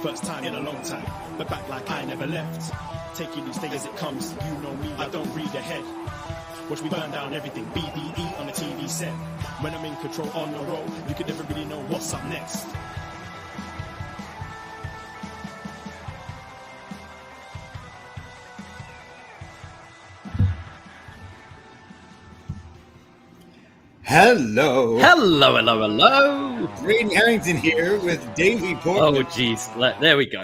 First time in a long time, but back like I never left. Taking each day as it comes, you know me, I don't read ahead. Watch me burn down everything, BBE on the TV set. When I'm in control on the road, you could never really know what's up next. Hello. Hello, hello, hello. Braden Herrington here with Davie Portman. Oh, jeez. There we go.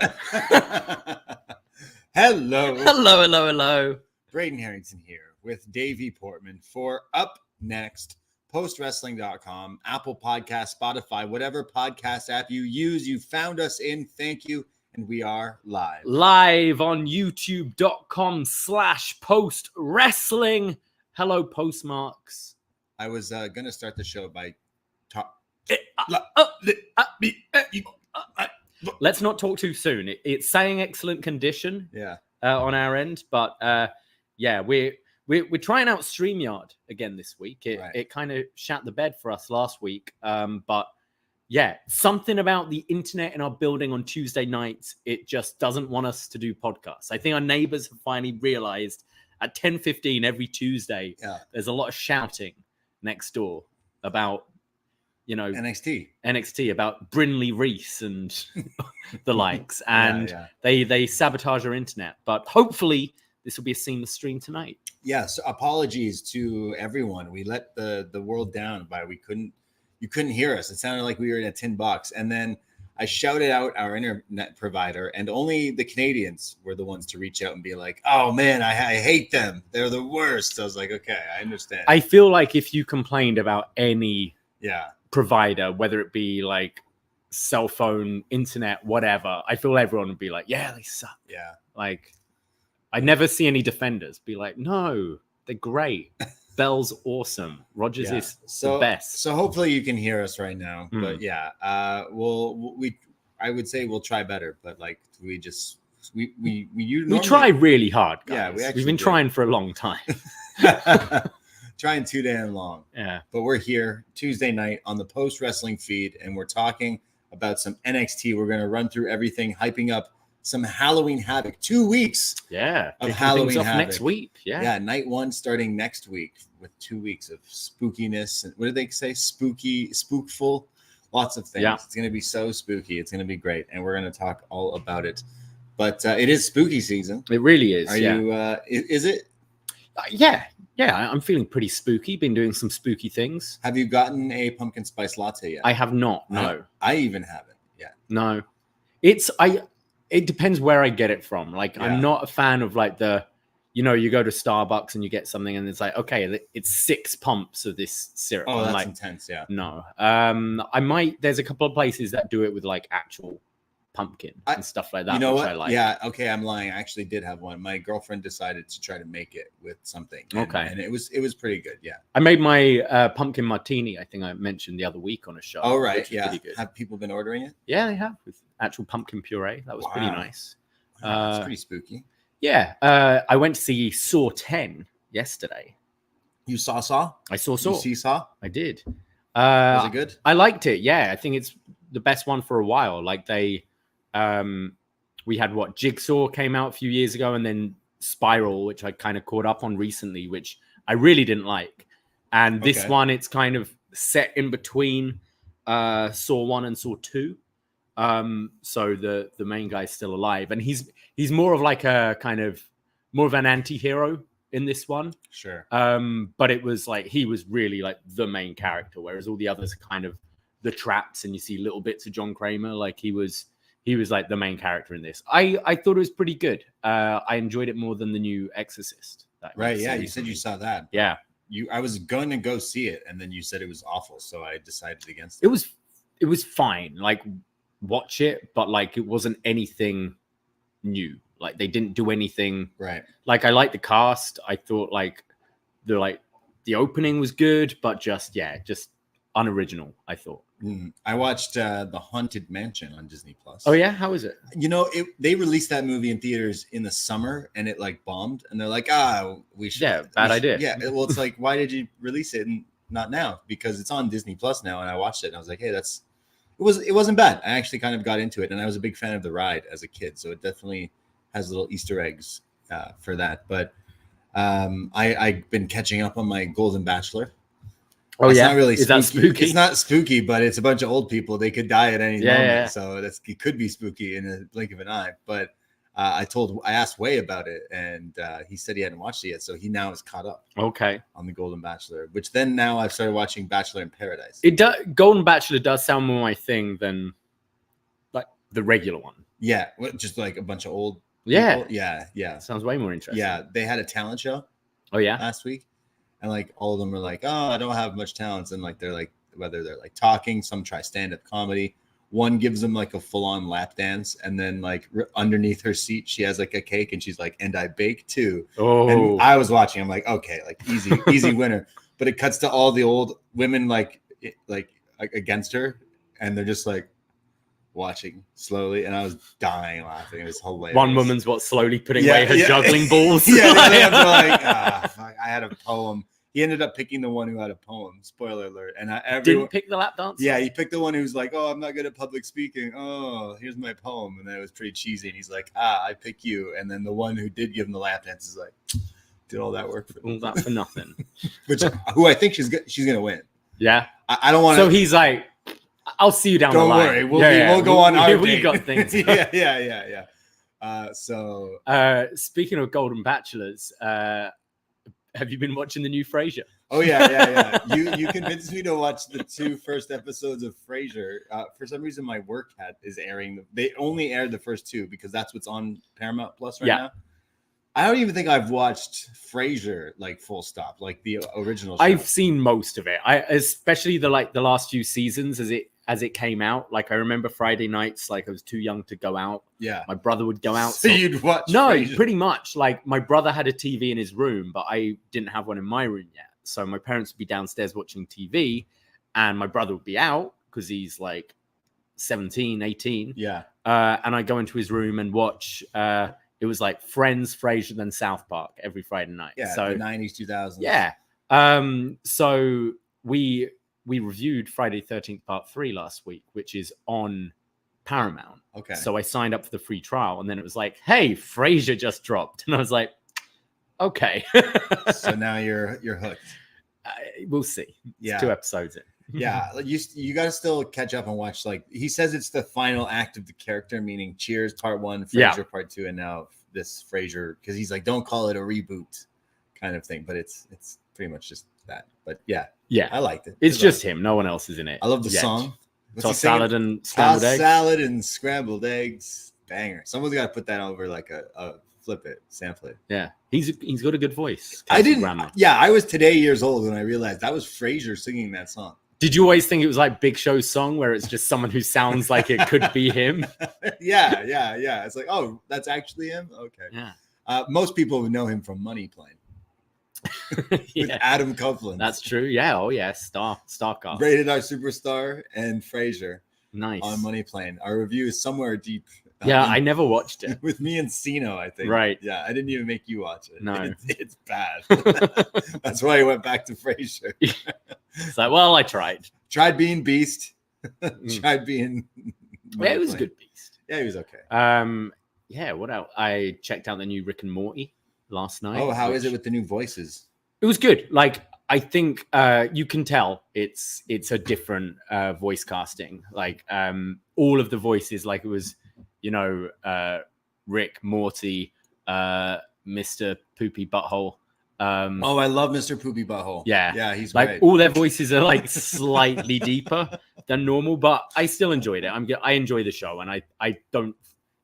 Hello. Hello, hello, hello. Braden Herrington here with Davie Portman for upNXT, postwrestling.com, Apple Podcast, Spotify, whatever podcast app you use. You found us in. Thank you. And we are live. Live on youtube.com/postwrestling. Hello, postmarks. I was going to start the show by Let's not talk too soon. It's saying excellent condition on our end, but we're trying out StreamYard again this week. It kind of shat the bed for us last week, but yeah, something about the internet in our building on Tuesday nights, it just doesn't want us to do podcasts. I think our neighbors have finally realized at 10:15 every Tuesday, there's a lot of shouting next door about, NXT about Brinley, Reece and the likes, and they sabotage our internet. But hopefully this will be a seamless stream tonight. Yes, apologies to everyone. We let the world down by you couldn't hear us. It sounded like we were in a tin box, and then I shouted out our internet provider, and only the Canadians were the ones to reach out and be like, oh, man, I hate them. They're the worst. So I was like, okay, I understand. I feel like if you complained about any provider, whether it be like cell phone, internet, whatever, I feel everyone would be like, yeah, they suck. Yeah. Like, I never see any defenders be like, no, they're great. Bell's awesome. Rogers is the best. So hopefully you can hear us right now. But I would say we'll try better. But like we try really hard, guys. Yeah, we've been trying for a long time. Trying too damn long. Yeah. But we're here Tuesday night on the Post Wrestling feed, and we're talking about some NXT. We're going to run through everything, hyping up some Halloween Havoc. 2 weeks of Halloween Havoc next week. Night one starting next week with 2 weeks of spookiness. And what did they say? Spookful, lots of things. Yeah. It's going to be so spooky. It's going to be great, and we're going to talk all about it. But it is spooky season. It really is. Are you? Is it? Yeah. I'm feeling pretty spooky. Been doing some spooky things. Have you gotten a pumpkin spice latte yet? I have not. No, I even haven't yet. No, It depends where I get it from. Like, I'm not a fan of like you go to Starbucks and you get something and it's like, okay, it's 6 pumps of this syrup. Oh, that's like, intense. Yeah. No. There's a couple of places that do it with like actual pumpkin and stuff like that. You know what? I like. Yeah. Okay. I'm lying. I actually did have one. My girlfriend decided to try to make it with something. And it was pretty good. Yeah. I made my pumpkin martini. I think I mentioned the other week on a show. Oh, right. Yeah. Pretty good. Have people been ordering it? Yeah, they have, with actual pumpkin puree. That was pretty nice. That's pretty spooky. Yeah. I went to see Saw 10 yesterday. You saw Saw? I saw Saw. You see Saw? I did. Was it good? I liked it. Yeah. I think it's the best one for a while. Like we had Jigsaw came out a few years ago, and then Spiral, which I kind of caught up on recently, which I really didn't like. And this one, it's kind of set in between Saw 1 and Saw 2. So the main guy's still alive, and he's more of like a kind of more of an anti-hero in this one. Sure. But it was like he was really like the main character, whereas all the others are kind of the traps, and you see little bits of John Kramer. Like he was like the main character in this. I thought it was pretty good. I enjoyed it more than the new Exorcist. Right. Yeah. You said you saw that. Yeah. I was going to go see it, and then you said it was awful, so I decided against it. It was fine. Like, watch it, but like it wasn't anything new. Like they didn't do anything. Right. Like I liked the cast. I thought like the opening was good, but just unoriginal, I thought. I watched The Haunted Mansion on Disney Plus. Oh yeah, how is it? They released that movie in theaters in the summer and it like bombed, and they're like, we should. Yeah, bad idea. Yeah, well, it's like, why did you release it and not now? Because it's on Disney Plus now, and I watched it and I was like, hey, it wasn't bad. I actually kind of got into it, and I was a big fan of the ride as a kid, so it definitely has little Easter eggs for that. But I've been catching up on my Golden Bachelor. Oh, it's yeah, not really is that spooky? It's not spooky, but it's a bunch of old people. They could die at any moment, yeah. So it could be spooky in a blink of an eye. But I asked Way about it, and he said he hadn't watched it yet, so he now is caught up. Okay. On the Golden Bachelor, which then now I've started watching Bachelor in Paradise. Golden Bachelor does sound more my thing than like the regular one. Yeah, just like a bunch of old. Yeah, people. Yeah. Sounds way more interesting. Yeah, they had a talent show. Oh yeah, last week, and like all of them were like, "Oh, I don't have much talents," and like they're like, whether they're like talking, some try stand-up comedy. One gives them like a full-on lap dance, and then like underneath her seat, she has like a cake, and she's like, "And I bake too." Oh, and I was watching. I'm like, okay, like easy winner. But it cuts to all the old women like against her, and they're just like watching slowly, and I was dying laughing. It was hilarious. One woman's slowly putting away her juggling balls. Yeah, I had a poem. He ended up picking the one who had a poem. Spoiler alert. And didn't pick the lap dance. Yeah, he picked the one who's like, "Oh, I'm not good at public speaking. Oh, here's my poem," and then it was pretty cheesy. And he's like, "I pick you." And then the one who did give him the lap dance is like, did all that work all that for nothing. Who I think she's gonna win. Yeah, I don't want to. So he's like, "I'll see you down the line. Don't worry, we'll go on our we date." got things. Yeah. Speaking of Golden Bachelors, have you been watching the new Frasier? Oh yeah. You convinced me to watch the 2 first episodes of Frasier. For some reason, my work is airing. They only aired the first 2 because that's what's on Paramount Plus right now. I don't even think I've watched Frasier like full stop, like the original show. I've seen most of it. Especially the last few seasons as it came out. Like I remember Friday nights, like I was too young to go out. Yeah. My brother would go out. So you'd watch Frasier? Pretty much. Like my brother had a TV in his room, but I didn't have one in my room yet. So my parents would be downstairs watching TV and my brother would be out because he's like 17, 18. Yeah. And I'd go into his room and watch it was like Friends, Frasier, then South Park every Friday night. Yeah, so the 90s, 2000s. Yeah. So we reviewed Friday 13th Part 3 last week, which is on Paramount. Okay. So I signed up for the free trial, and then it was like, "Hey, Frasier just dropped," and I was like, "Okay." So now you're hooked. We'll see. It's 2 episodes in. Yeah, you got to still catch up and watch. Like he says, it's the final act of the character, meaning Cheers Part 1, Frasier Part 2, and now this Frasier, because he's like, don't call it a reboot kind of thing, but it's pretty much just that. But yeah, I liked it. It's just him. No one else is in it. I love the song. Tossed salad and scrambled eggs. Salad and scrambled eggs. Banger. Someone's got to put that over like a sample it. Yeah, he's got a good voice. I didn't. Yeah, I was today years old when I realized that was Frasier singing that song. Did you always think it was like Big Show's song where it's just someone who sounds like it could be him? Yeah. It's like, oh, that's actually him? Okay. Yeah. Most people would know him from Money Plane. With Adam Coughlin. That's true. Yeah. Oh, yeah. Star cast. Braden, our superstar, and Frasier. Nice. On Money Plane. Our review is somewhere deep. Yeah, I never watched it. With me and Sino, I think. Right. Yeah, I didn't even make you watch it. No. It's bad. That's why I went back to Frasier. It's like, well, I tried. Tried being Beast. Tried being... Yeah, it was a good Beast. Yeah, he was okay. Yeah, what else? I checked out the new Rick and Morty last night. Oh, how is it with the new voices? It was good. Like, I think you can tell it's a different voice casting. Like, all of the voices, like it was... Rick, Morty, Mr. Poopy Butthole. I love Mr. Poopy Butthole. Yeah, he's like great. All their voices are like slightly deeper than normal, but I still enjoyed it. I enjoy the show, and I don't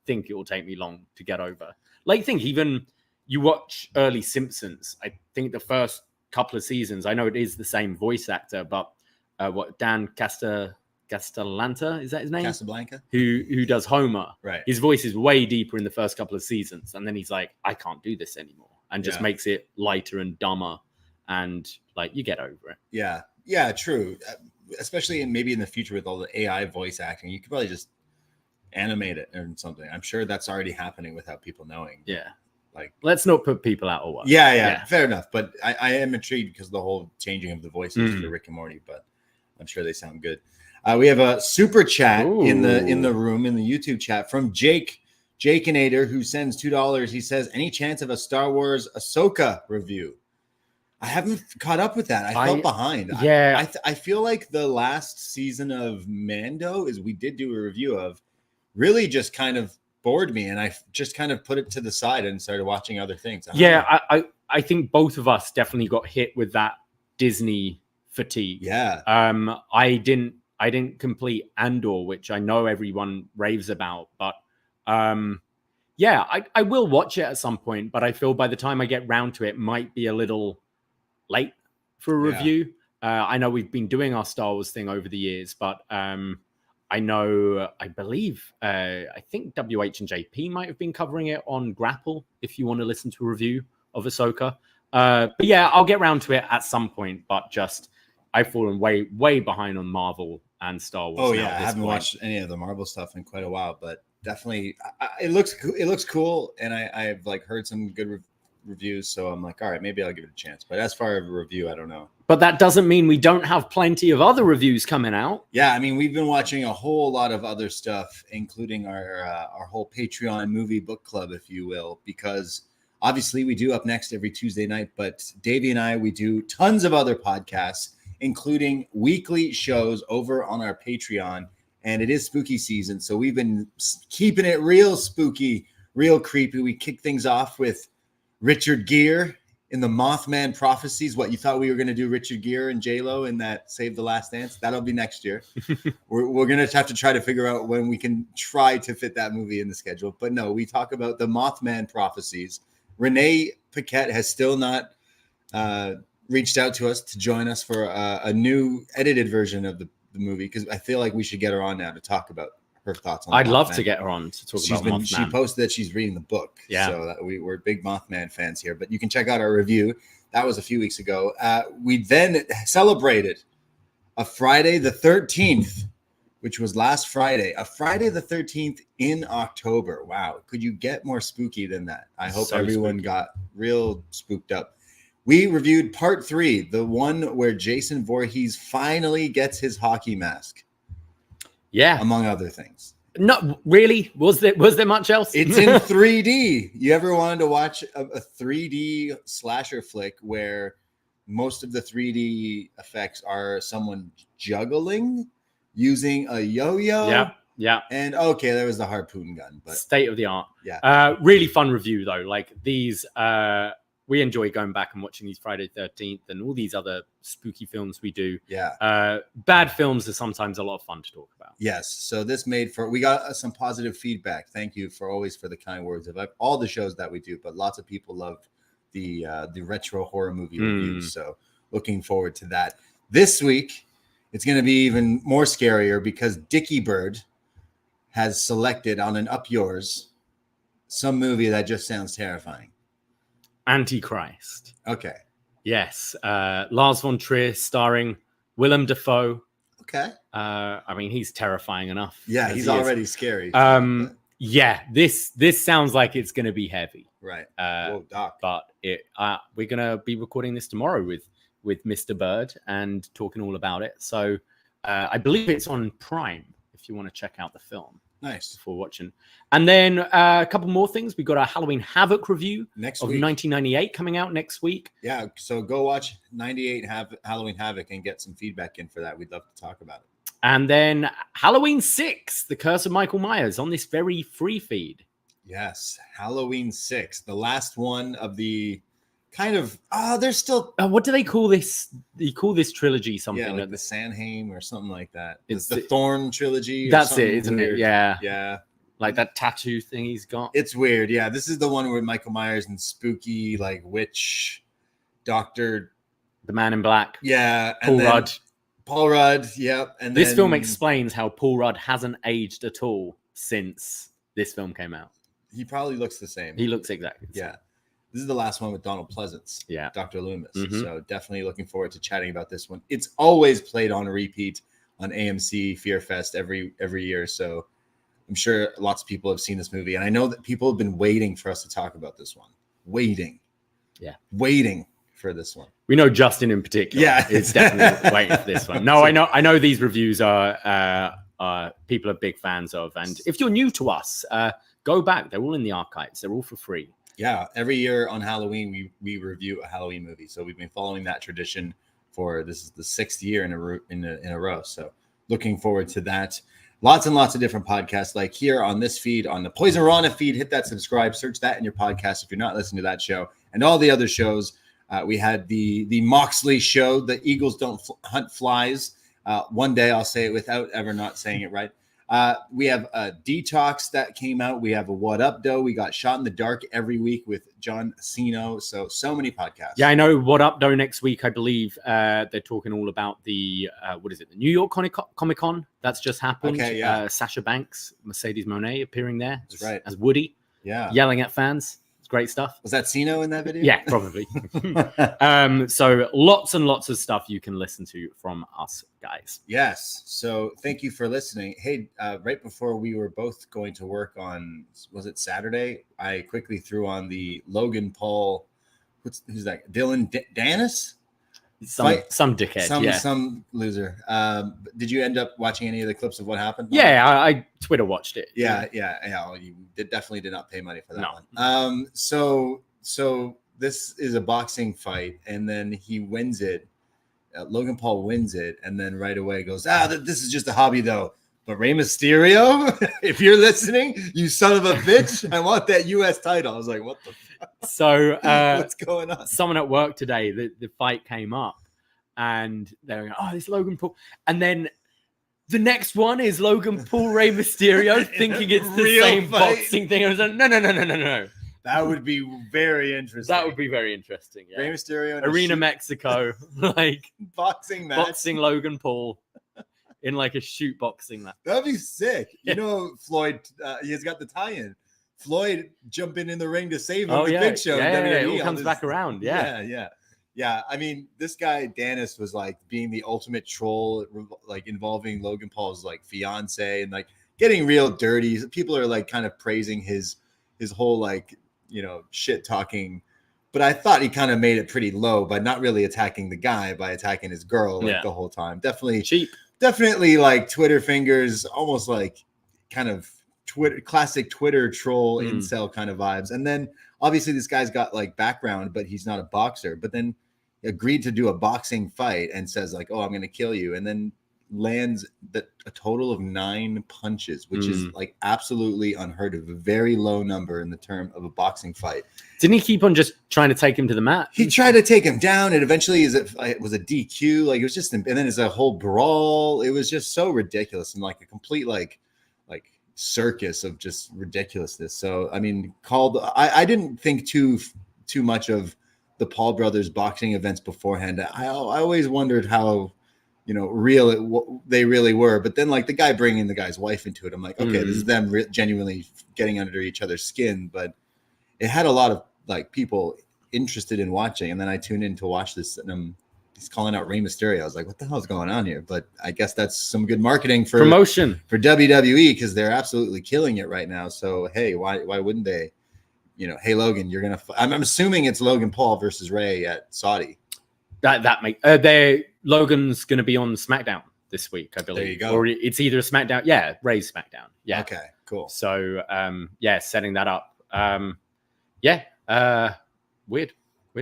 think it will take me long to get over. Like, even you watch early Simpsons. I think the first couple of seasons, I know it is the same voice actor, but Dan Castellaneta, is that his name? Casablanca, who does Homer. Right. His voice is way deeper in the first couple of seasons, and then he's like, I can't do this anymore, and just makes it lighter and dumber, and like you get over it. Yeah, true. especially maybe in the future with all the AI voice acting, you could probably just animate it or something. I'm sure that's already happening without people knowing. Yeah. Like, let's not put people out of work. Yeah, fair enough. But I am intrigued because of the whole changing of the voices for Rick and Morty, but I'm sure they sound good. We have a super chat in the room, in the YouTube chat from Jakeinator, who sends $2. He says, any chance of a Star Wars Ahsoka review? I haven't caught up with that. I felt behind. Yeah. I feel like the last season of Mando we did do a review of, really just kind of bored me, and I just kind of put it to the side and started watching other things. I think both of us definitely got hit with that Disney fatigue. Yeah. I didn't complete Andor, which I know everyone raves about, but I will watch it at some point, but I feel by the time I get round to it might be a little late for a review. I know we've been doing our Star Wars thing over the years, but I think WH and JP might have been covering it on Grapple if you want to listen to a review of Ahsoka. But yeah, I'll get round to it at some point, but just I've fallen way behind on Marvel and Star Wars. Oh yeah, I haven't watched any of the Marvel stuff in quite a while, but definitely it looks cool, and I've like heard some good reviews, so I'm like, all right, maybe I'll give it a chance. But as far as a review, I don't know. But that doesn't mean we don't have plenty of other reviews coming out. Yeah, I mean, we've been watching a whole lot of other stuff, including our whole Patreon movie book club, if you will, because obviously we do Up Next every Tuesday night, but Davie and I, we do tons of other podcasts, including weekly shows over on our Patreon, and it is spooky season, so we've been keeping it real spooky, real creepy. We kick things off with Richard Gere in the Mothman Prophecies. What, you thought we were going to do Richard Gere and J-Lo in that Save the Last Dance? That'll be next year. We're going to have to try to figure out when we can try to fit that movie in the schedule. But no, we talk about the Mothman Prophecies. Renee Paquette has still not reached out to us to join us for a new edited version of the movie, because I feel like we should get her on now to talk about her thoughts on I'd love Mothman. to get her on to talk about Mothman. She posted that she's reading the book. Yeah. So we're big Mothman fans here. But you can check out our review. That was a few weeks ago. We then celebrated a Friday the 13th, which was last Friday. A Friday the 13th in October. Wow. Could you get more spooky than that? I hope everyone got real spooked up. We reviewed part 3, the one where Jason Voorhees finally gets his hockey mask. Yeah. Among other things. Not really. Was there much else? It's in 3D. You ever wanted to watch a 3D slasher flick where most of the 3D effects are someone juggling using a yo-yo? Yeah. And okay, there was the harpoon gun, but state of the art. Yeah. Really fun review though. Like these we enjoy going back and watching these Friday 13th and all these other spooky films we do. Yeah. Bad films are sometimes a lot of fun to talk about. Yes. So this we got some positive feedback. Thank you for the kind words of all the shows that we do, but lots of people love the retro horror movie reviews. So looking forward to that. This week, it's going to be even more scarier because Dickie Bird has selected on an Up Yours some movie that just sounds terrifying. Antichrist. Okay. Yes. Lars von Trier starring Willem Dafoe. Okay. I mean, he's terrifying enough. Yeah, he's already scary. Yeah, this sounds like it's going to be heavy. Right. Whoa, Doc. But we're going to be recording this tomorrow with Mr. Bird and talking all about it. So I believe it's on Prime if you want to check out the film. Nice. Before watching. And then a couple more things. We got our Halloween Havoc review next of week. 1998 coming out next week. Yeah, so go watch 98 Halloween Havoc and get some feedback in for that. We'd love to talk about it. And then Halloween 6, The Curse of Michael Myers on this very free feed. Yes, Halloween 6, the last one of the kind of there's still what do they call this? They call this trilogy something. Yeah, like the Sanheim or something like that. It's the Thorn trilogy. That's it, isn't it? Yeah. Yeah. Like that tattoo thing he's got. It's weird. Yeah. This is the one where Michael Myers and spooky, like witch doctor. The Man in Black. Yeah. Paul Rudd. Paul Rudd. Yep. And this film explains how Paul Rudd hasn't aged at all since this film came out. He probably looks the same. He looks exactly the same. Yeah. This is the last one with Donald Pleasance. Yeah. Dr. Loomis. So definitely looking forward to chatting about this one. It's always played on a repeat on AMC Fear Fest every year. So I'm sure lots of people have seen this movie. And I know that people have been waiting for us to talk about this one. Waiting for this one. We know Justin in particular. Yeah, is definitely waiting for this one. No, I know these reviews are people are big fans of. And if you're new to us, go back. They're all in the archives. They're all for free. Yeah, every year on Halloween, we review a Halloween movie. So we've been following that tradition for this is the 6th year in a row. So looking forward to that. Lots and lots of different podcasts like here on this feed, on the Poisonrana feed. Hit that subscribe, search that in your podcast if you're not listening to that show. And all the other shows. We had the Moxley show, the Eagles Don't Hunt Flies. One day I'll say it without ever not saying it right. We have a Detox that came out. We have a What Up Doe. We got Shot in the Dark every week with John Cena. So many podcasts. Yeah, I know What Up Doe next week. I believe they're talking all about the the New York Comic Con that's just happened. Okay, yeah. Sasha Banks, Mercedes Moné appearing there. That's right. As Woody. Yeah. Yelling at fans. It's great stuff. Was that Cena in that video? Yeah, probably. So lots and lots of stuff you can listen to from us guys. Yes. So thank you for listening. Hey, right before we were both going to work on, was it Saturday? I quickly threw on the Logan Paul. Who's that? Dylan Dennis? Some dickhead. Some loser. Did you end up watching any of the clips of what happened? Yeah, I Twitter watched it. Yeah. Well, you definitely did not pay money for that one. So this is a boxing fight, and then he wins it. Logan Paul wins it, and then right away goes, this is just a hobby though. But Rey Mysterio, if you're listening, you son of a bitch, I want that U.S. title. I was like, what the fuck? So what's going on? Someone at work today, the fight came up, and they're going, oh, it's Logan Paul. And then the next one is Logan Paul, Rey Mysterio, thinking it's the same fight. Boxing thing. I was like, no. That would be very interesting. That would be very interesting. Yeah. Rey Mysterio, Arena Mexico, like boxing match. Boxing Logan Paul in like a shoot boxing match. That'd be sick. You know, Floyd, he's got the tie-in. Floyd jumping in the ring to save him with Big Show. Yeah, it all comes back around. Yeah. I mean, this guy Dennis was like being the ultimate troll, like involving Logan Paul's like fiance and like getting real dirty. People are like kind of praising his whole like, you know, shit talking. But I thought he kind of made it pretty low by not really attacking the guy, by attacking his girl like the whole time. Definitely cheap. Definitely like Twitter fingers, almost like kind of classic Twitter troll incel kind of vibes. And then obviously this guy's got like background, but he's not a boxer. But then he agreed to do a boxing fight and says like, oh, I'm going to kill you. And then lands a total of 9 punches, which is like absolutely unheard of. A very low number in the term of a boxing fight. Didn't he keep on just trying to take him to the mat? He tried to take him down, and eventually it was a DQ. Like it was just, and then it's a whole brawl. It was just so ridiculous and like a complete like circus of just ridiculousness. So I mean, I didn't think too much of the Paul brothers boxing events beforehand. I always wondered how, you know, real they really were. But then like the guy bringing the guy's wife into it, I'm like, okay, this is them genuinely getting under each other's skin. But it had a lot of like people interested in watching. And then I tuned in to watch this, and he's calling out Rey Mysterio. I was like, what the hell is going on here? But I guess that's some good marketing for promotion for WWE, because they're absolutely killing it right now. So, hey, why wouldn't they? You know, hey, Logan, you're going to I'm assuming it's Logan Paul versus Rey at Saudi. That makes Logan's going to be on SmackDown this week, I believe. There you go. Or it's either a SmackDown. Yeah, Rey's SmackDown. Yeah. Okay, cool. So, setting that up. Weird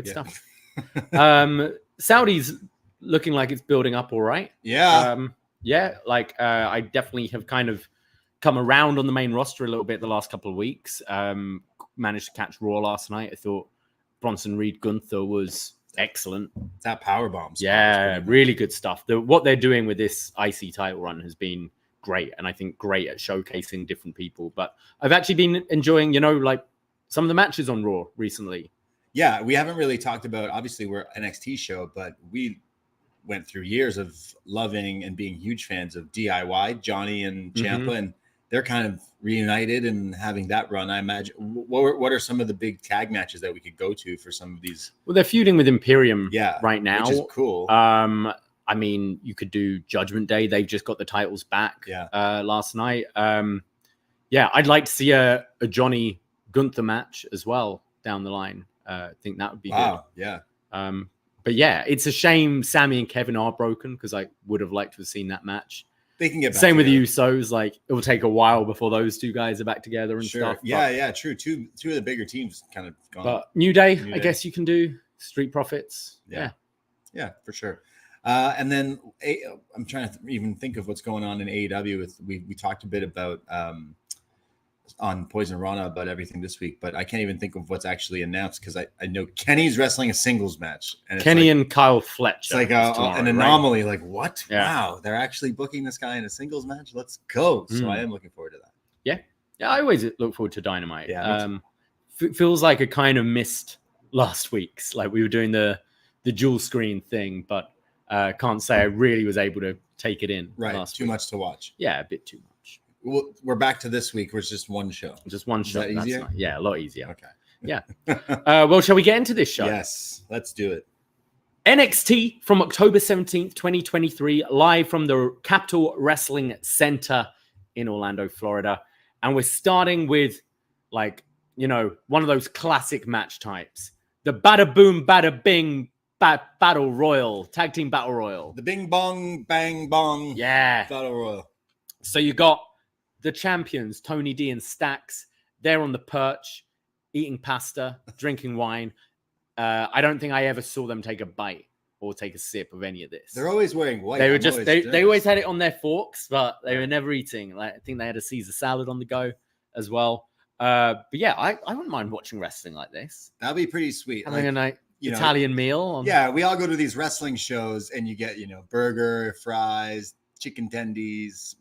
stuff. Saudi's looking like it's building up all right. Yeah. I definitely have kind of come around on the main roster a little bit the last couple of weeks. Managed to catch Raw last night. I thought Bronson Reed Gunther was excellent. That powerbomb. Yeah, really good stuff. What they're doing with this IC title run has been great, and I think great at showcasing different people. But I've actually been enjoying, like some of the matches on Raw recently. Yeah, we haven't really talked about, obviously we're an NXT show, but we went through years of loving and being huge fans of DIY, Johnny and Ciampa, and they're kind of reunited and having that run. I imagine. What are some of the big tag matches that we could go to for some of these? Well, they're feuding with Imperium right now, which is cool. I mean, you could do Judgment Day. They've just got the titles back last night. I'd like to see a Johnny Gunther match as well down the line. I think that would be good. Yeah. But yeah, it's a shame Sammy and Kevin are broken because I would have liked to have seen that match. They can get back same together. with the Usos. Like it will take a while before those two guys are back together and stuff. Yeah, true. Two of the bigger teams kind of gone. But New Day, I guess you can do Street Profits. Yeah, for sure. And then I'm trying to even think of what's going on in AEW. We talked a bit about on Poisonrana about everything this week, but I can't even think of what's actually announced because I know Kenny's wrestling a singles match. And Kenny and Kyle Fletcher. It's like an anomaly. Right? Like what? Yeah. Wow, they're actually booking this guy in a singles match. Let's go. So I am looking forward to that. Yeah. I always look forward to Dynamite. Yeah. Feels like a kind of missed last week's. Like we were doing the dual screen thing, but can't say I really was able to take it in. Right. Last too week. Much to watch. Yeah, a bit too much. Well, we're back to this week, where it's just one show. Just one show. Is that easier? Nice. Yeah, a lot easier. Okay. Yeah. Well, shall we get into this show? Yes, let's do it. NXT from October 17th, 2023, live from the Capitol Wrestling Center in Orlando, Florida. And we're starting with, one of those classic match types. The Bada Boom, Bada Bing Battle Royal, Tag Team Battle Royal. The Bing Bong, Bang Bong Battle Royal. So you got the champions, Tony D and Stax. They're on the perch, eating pasta, drinking wine. I don't think I ever saw them take a bite or take a sip of any of this. They're always wearing white. They were they always had it on their forks, but they were never eating. Like I think they had a Caesar salad on the go as well. But yeah, I wouldn't mind watching wrestling like this. That'd be pretty sweet. Having a nice Italian meal. We all go to these wrestling shows and you get, burger, fries, chicken tendies,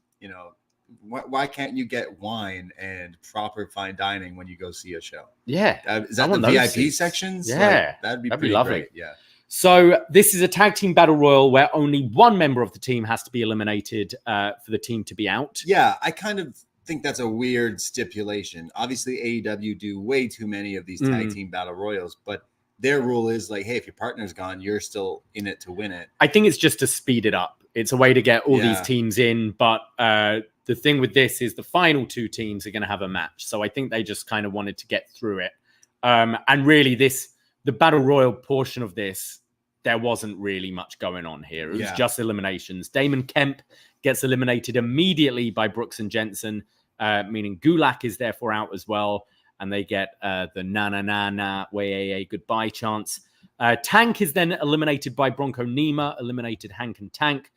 why can't you get wine and proper fine dining when you go see a show? Yeah. Is that the VIP sections? Yeah. That'd be lovely. Great. Yeah. So this is a tag team battle royal where only one member of the team has to be eliminated for the team to be out. Yeah. I kind of think that's a weird stipulation. Obviously, AEW do way too many of these tag team battle royals, but their rule is like, hey, if your partner's gone, you're still in it to win it. I think it's just to speed it up. It's a way to get all these teams in, but the thing with this is the final two teams are going to have a match. So I think they just kind of wanted to get through it. And really the battle royal portion of this, there wasn't really much going on here. It was just eliminations. Damon Kemp gets eliminated immediately by Brooks and Jensen, meaning Gulak is therefore out as well. And they get the na way goodbye chance. Tank is then eliminated by Bronco Nima, eliminated Hank and Tank.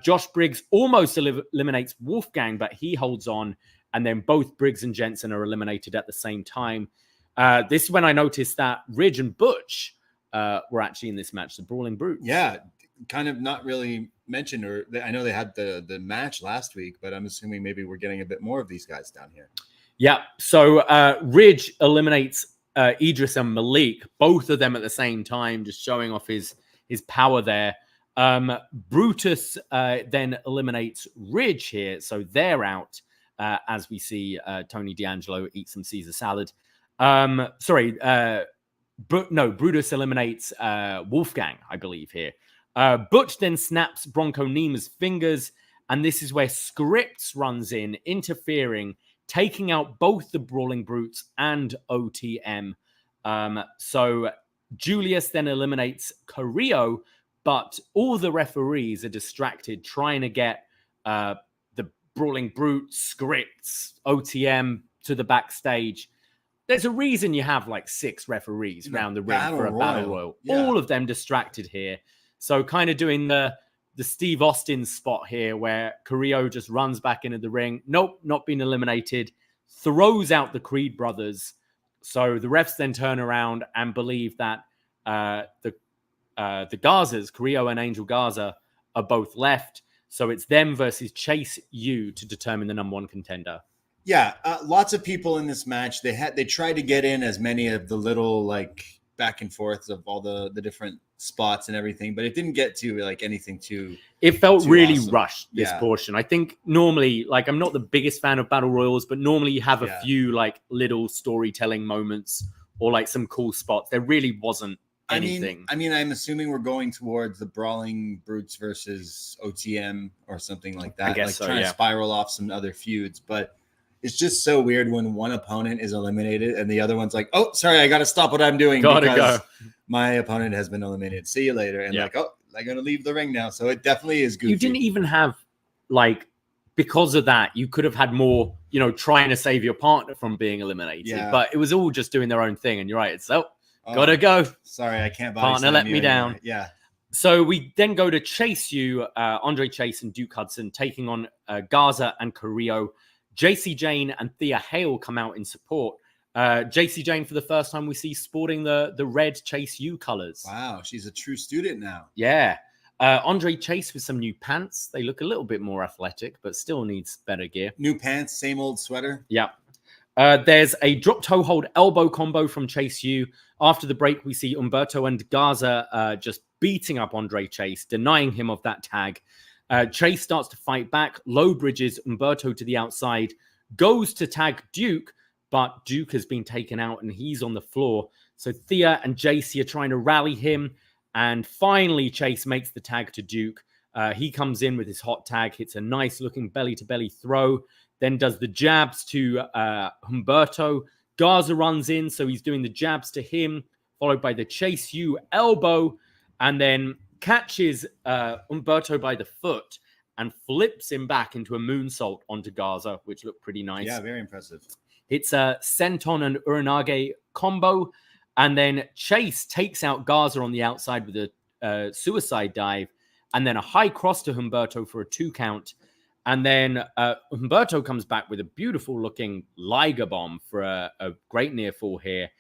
Josh Briggs almost eliminates Wolfgang, but he holds on. And then both Briggs and Jensen are eliminated at the same time. This is when I noticed that Ridge and Butch were actually in this match, the Brawling Brutes. Yeah, kind of not really mentioned. I know they had the match last week, but I'm assuming maybe we're getting a bit more of these guys down here. Yeah, so Ridge eliminates Idris and Malik, both of them at the same time, just showing off his power there. Brutus then eliminates Ridge here, so they're out as we see Tony D'Angelo eat some Caesar salad. Brutus eliminates Wolfgang, I believe here. Butch then snaps Bronco Nima's fingers, and this is where Scripps runs in, interfering, taking out both the Brawling Brutes and OTM. So Julius then eliminates Carrillo, but all the referees are distracted trying to get the Brawling Brute, Scripts, OTM to the backstage. There's a reason you have like 6 referees around the ring for a battle royal. Yeah. All of them distracted here. So kind of doing the Steve Austin spot here where Carrillo just runs back into the ring. Nope, not being eliminated. Throws out the Creed brothers. So the refs then turn around and believe that the Garzas, Carrillo and Angel Garza, are both left. So it's them versus Chase U to determine the number 1 contender. Yeah, lots of people in this match. They tried to get in as many of the little like back and forths of all the different spots and everything, but it didn't get to like anything too. It felt really awesome. rushed, this portion. I think normally, like, I'm not the biggest fan of battle royals, but normally you have a few like little storytelling moments or like some cool spots. There really wasn't anything. I mean, I'm assuming we're going towards the Brawling Brutes versus OTM or something like that. I guess like so, trying to spiral off some other feuds, but it's just so weird when one opponent is eliminated and the other one's like, oh, sorry, I got to stop what I'm doing because my opponent has been eliminated. See you later. And like, oh, I'm going to leave the ring now. So it definitely is goofy. You didn't even have like, because of that, you could have had more, you know, trying to save your partner from being eliminated, but it was all just doing their own thing. And you're right. It's gotta go. Sorry, I can't. Partner let me down. Yeah. So we then go to Chase U, Andre Chase and Duke Hudson taking on Garza and Carrillo. JC Jane and Thea Hale come out in support. JC Jane, for the first time, we see sporting the red Chase U colors. Wow, she's a true student now. Yeah. Andre Chase with some new pants. They look a little bit more athletic, but still needs better gear. New pants, same old sweater. Yeah. There's a drop toe hold elbow combo from Chase U. After the break, we see Humberto and Garza just beating up Andre Chase, denying him of that tag. Chase starts to fight back, low bridges Humberto to the outside, goes to tag Duke, but Duke has been taken out and he's on the floor. So Thea and JC are trying to rally him. And finally, Chase makes the tag to Duke. He comes in with his hot tag, hits a nice looking belly to belly throw, then does the jabs to Humberto. Garza runs in, so he's doing the jabs to him, followed by the Chase U elbow, and then catches Humberto by the foot and flips him back into a moonsault onto Garza, which looked pretty nice. Yeah, very impressive. It's a senton and uranage combo, and then Chase takes out Garza on the outside with a suicide dive, and then a high cross to Humberto for a 2 count. And then Humberto comes back with a beautiful-looking Liger bomb for a great near fall here.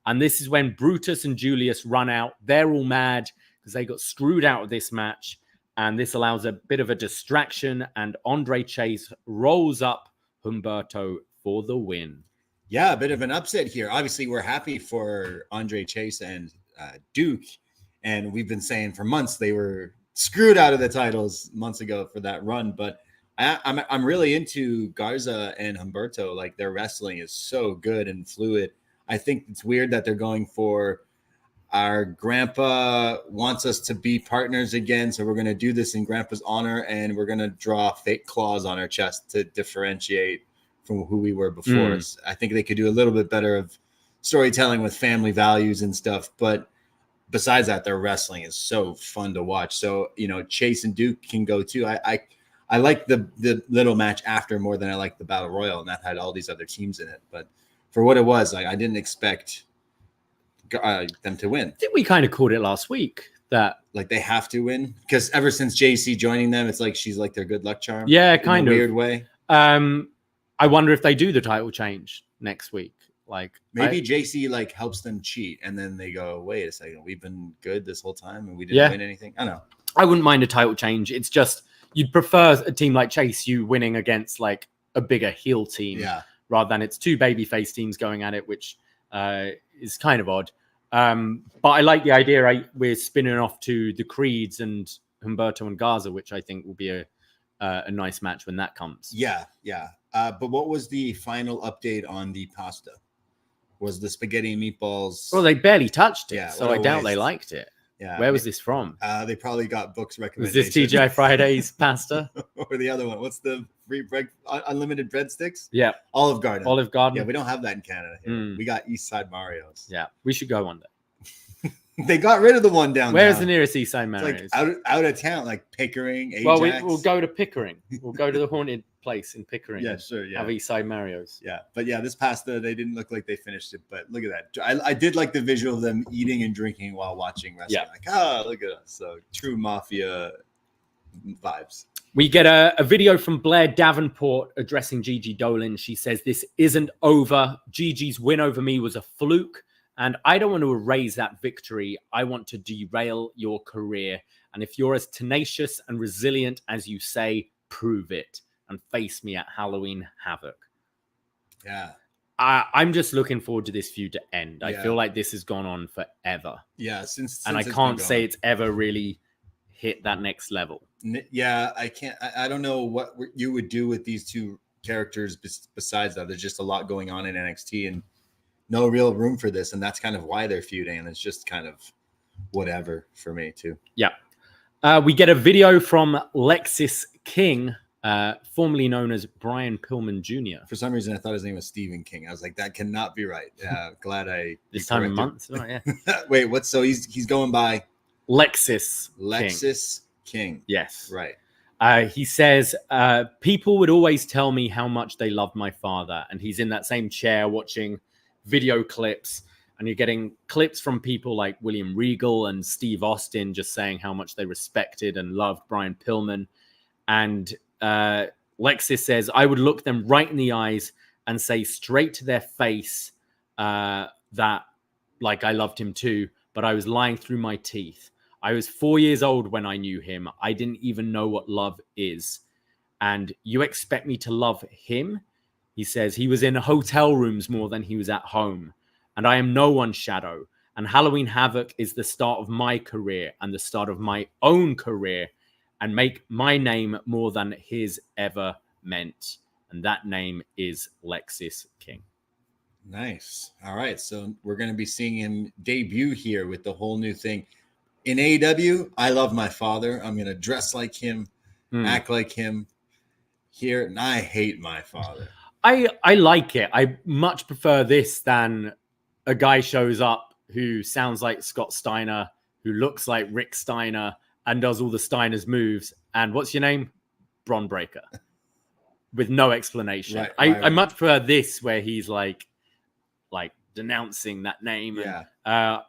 And this is when Brutus and Julius run out. They're all mad because they got screwed out of this match. And this allows a bit of a distraction. And Andre Chase rolls up Humberto for the win. Yeah, a bit of an upset here. Obviously, we're happy for Andre Chase and Duke. And we've been saying for months they were screwed out of the titles months ago for that run. But I'm really into Garza and Humberto. Like, their wrestling is so good and fluid. I think it's weird that they're going for our grandpa wants us to be partners again. So we're going to do this in grandpa's honor, and we're going to draw fake claws on our chest to differentiate from who we were before. I think they could do a little bit better of storytelling with family values and stuff. But besides that, their wrestling is so fun to watch. So, you know, Chase and Duke can go too. I like the little match after more than I like the Battle Royal, and that had all these other teams in it. But for what it was, like, I didn't expect them to win. I think we kind of called it last week that like they have to win, because ever since JC joining them, it's like she's like their good luck charm. Yeah, kind in a of weird way. I wonder if they do the title change next week. Like, maybe JC like helps them cheat, and then they go, wait a second, we've been good this whole time and we didn't win anything. I don't know. I wouldn't mind a title change. It's just you'd prefer a team like Chase U winning against like a bigger heel team, rather than it's 2 babyface teams going at it, which is kind of odd. But I like the idea. We're spinning off to the Creeds and Humberto and Garza, which I think will be a nice match when that comes. Yeah. But what was the final update on the pasta? Was the spaghetti and meatballs? Well, they barely touched it, so I doubt they liked it. Yeah. Where was this from? They probably got books recommendations. Was this TGI Fridays pasta? Or the other one? What's the free bread, unlimited breadsticks? Yeah. Olive Garden. Olive Garden. Yeah, we don't have that in Canada. We got East Side Mario's. Yeah, we should go one day. They got rid of the one down Where's the nearest East Side Mario's? Like out of town, like Pickering, Ajax. Well, we'll go to Pickering. We'll go to the haunted place in Pickering. Yeah, sure. Yeah. Have East Side Mario's. Yeah. But yeah, this pasta, they didn't look like they finished it. But look at that. I did like the visual of them eating and drinking while watching wrestling. Yeah. Like, look at us. So true mafia vibes. We get a video from Blair Davenport addressing Gigi Dolan. She says, "This isn't over. Gigi's win over me was a fluke. And I don't want to erase that victory. I want to derail your career. And if you're as tenacious and resilient as you say, prove it and face me at Halloween Havoc." Yeah. I'm just looking forward to this feud to end. I feel like this has gone on forever. Yeah, since I can't say it's ever really hit that next level. Yeah, I can't. I don't know what you would do with these two characters besides that. There's just a lot going on in NXT and no real room for this, and that's kind of why they're feuding. And it's just kind of whatever for me too. Yeah, we get a video from Lexis King, formerly known as Brian Pillman Jr. For some reason, I thought his name was Stephen King. I was like, that cannot be right. Glad I this time of month. Oh, yeah. Wait, what? So he's going by Lexis King. Yes. Right. He says, people would always tell me how much they loved my father. And he's in that same chair watching video clips. And you're getting clips from people like William Regal and Steve Austin just saying how much they respected and loved Brian Pillman. And Lexis says, I would look them right in the eyes and say straight to their face that, like, I loved him too, but I was lying through my teeth. I was 4 years old when I knew him. I didn't even know what love is. And you expect me to love him? He says he was in hotel rooms more than he was at home. And I am no one's shadow. And Halloween Havoc is the start of my career and the start of my own career, and make my name more than his ever meant. And that name is Lexis King. Nice. All right. So we're going to be seeing him debut here with the whole new thing. In AEW, I love my father. I'm going to dress like him, act like him here. And I hate my father. I like it. I much prefer this than a guy shows up who sounds like Scott Steiner, who looks like Rick Steiner and does all the Steiner's moves. And what's your name? Bron Breakker. With no explanation. Right. I much prefer this where he's like denouncing that name. Yeah. And,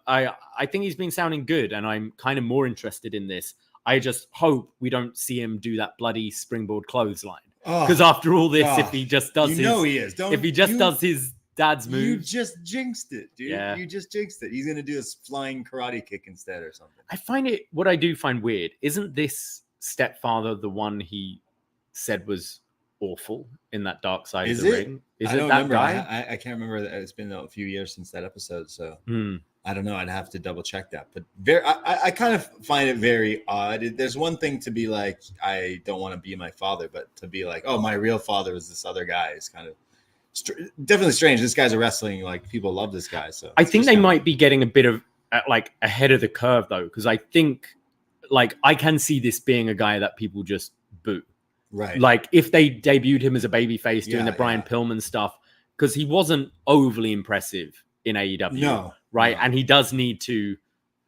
I think he's been sounding good, and I'm kind of more interested in this. I just hope we don't see him do that bloody springboard clothesline. Because after all this, if he just does does his dad's move. You just jinxed it, dude. Yeah. You just jinxed it. He's gonna do a flying karate kick instead or something. What I do find weird, isn't this stepfather the one he said was awful in that Dark Side of the Ring? Is it that guy? I can't remember. It's been a few years since that episode, so I don't know. I'd have to double check that. But I kind of find it very odd. There's one thing to be like, I don't want to be my father, but to be like, oh, my real father is this other guy is kind of definitely strange. This guy's a wrestling, like, people love this guy. So I think they might be getting a bit of like ahead of the curve though, because I think like I can see this being a guy that people just boo. Right. Like if they debuted him as a babyface doing the Brian Pillman stuff, because he wasn't overly impressive in AEW. No. Right. No. And he does need to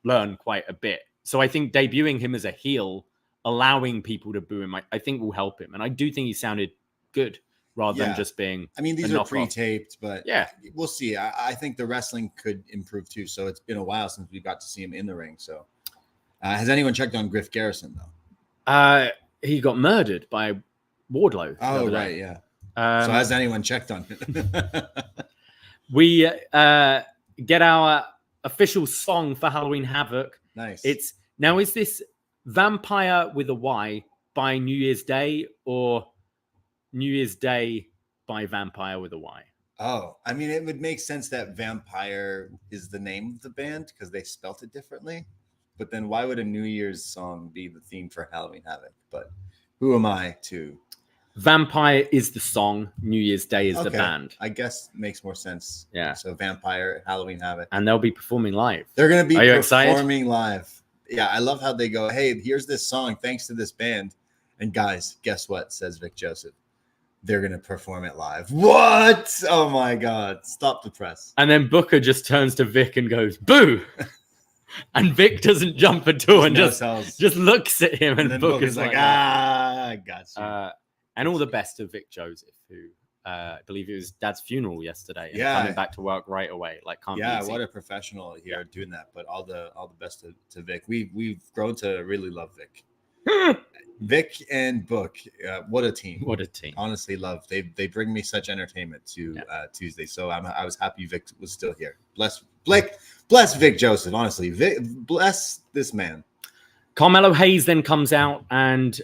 learn quite a bit. So I think debuting him as a heel, allowing people to boo him, I think will help him. And I do think he sounded good rather than just being. I mean, these are pre-taped, but yeah, we'll see. I think the wrestling could improve too. So it's been a while since we got to see him in the ring. So has anyone checked on Griff Garrison though? He got murdered by Wardlow. Oh, right, yeah. So has anyone checked on him? We get our official song for Halloween Havoc. Nice. Is this Vampire with a Y by New Year's Day or New Year's Day by Vampire with a Y? Oh, I mean, it would make sense that Vampire is the name of the band because they spelt it differently. But then why would a New Year's song be the theme for Halloween Havoc? But who am I to? Vampire is the song. New Year's Day is the band. I guess makes more sense. Yeah. So Vampire, Halloween Havoc. And they'll be performing live. They're going to be performing live. Yeah, I love how they go, hey, here's this song thanks to this band. And guys, guess what, says Vic Joseph. They're going to perform it live. What? Oh, my God. Stop the press. And then Booker just turns to Vic and goes, boo. And Vic doesn't jump at all and just looks at him. And Booker's like, I got you. And all the best to Vic Joseph, who I believe it was Dad's funeral yesterday. And coming back to work right away. Like, can't be easy. What a professional here doing that. But all the best to Vic. We've grown to really love Vic. Vic and Book, what a team! What a team! Honestly, love they bring me such entertainment to Tuesday. So I was happy Vic was still here. Bless Vic Joseph. Honestly, Vic, bless this man. Carmelo Hayes then comes out and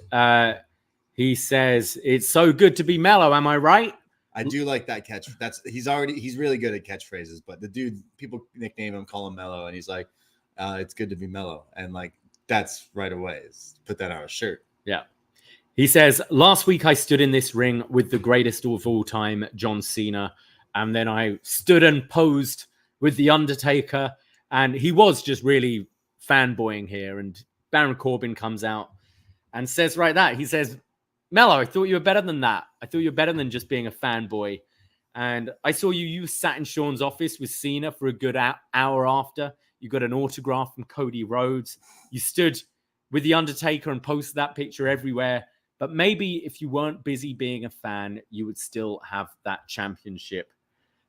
he says, "It's so good to be Melo, am I right?" I do like that catch. He's really good at catchphrases, but the dude, people nickname him, call him Melo, and he's like, it's good to be Melo. And like, that's right away. Put that on a shirt. Yeah. He says, last week I stood in this ring with the greatest of all time, John Cena. And then I stood and posed with The Undertaker. And he was just really fanboying here. And Baron Corbin comes out and says that. He says, Melo, I thought you were better than that. I thought you were better than just being a fanboy. And I saw you sat in Sean's office with Cena for a good hour after. You got an autograph from Cody Rhodes. You stood with The Undertaker and posted that picture everywhere. But maybe if you weren't busy being a fan, you would still have that championship.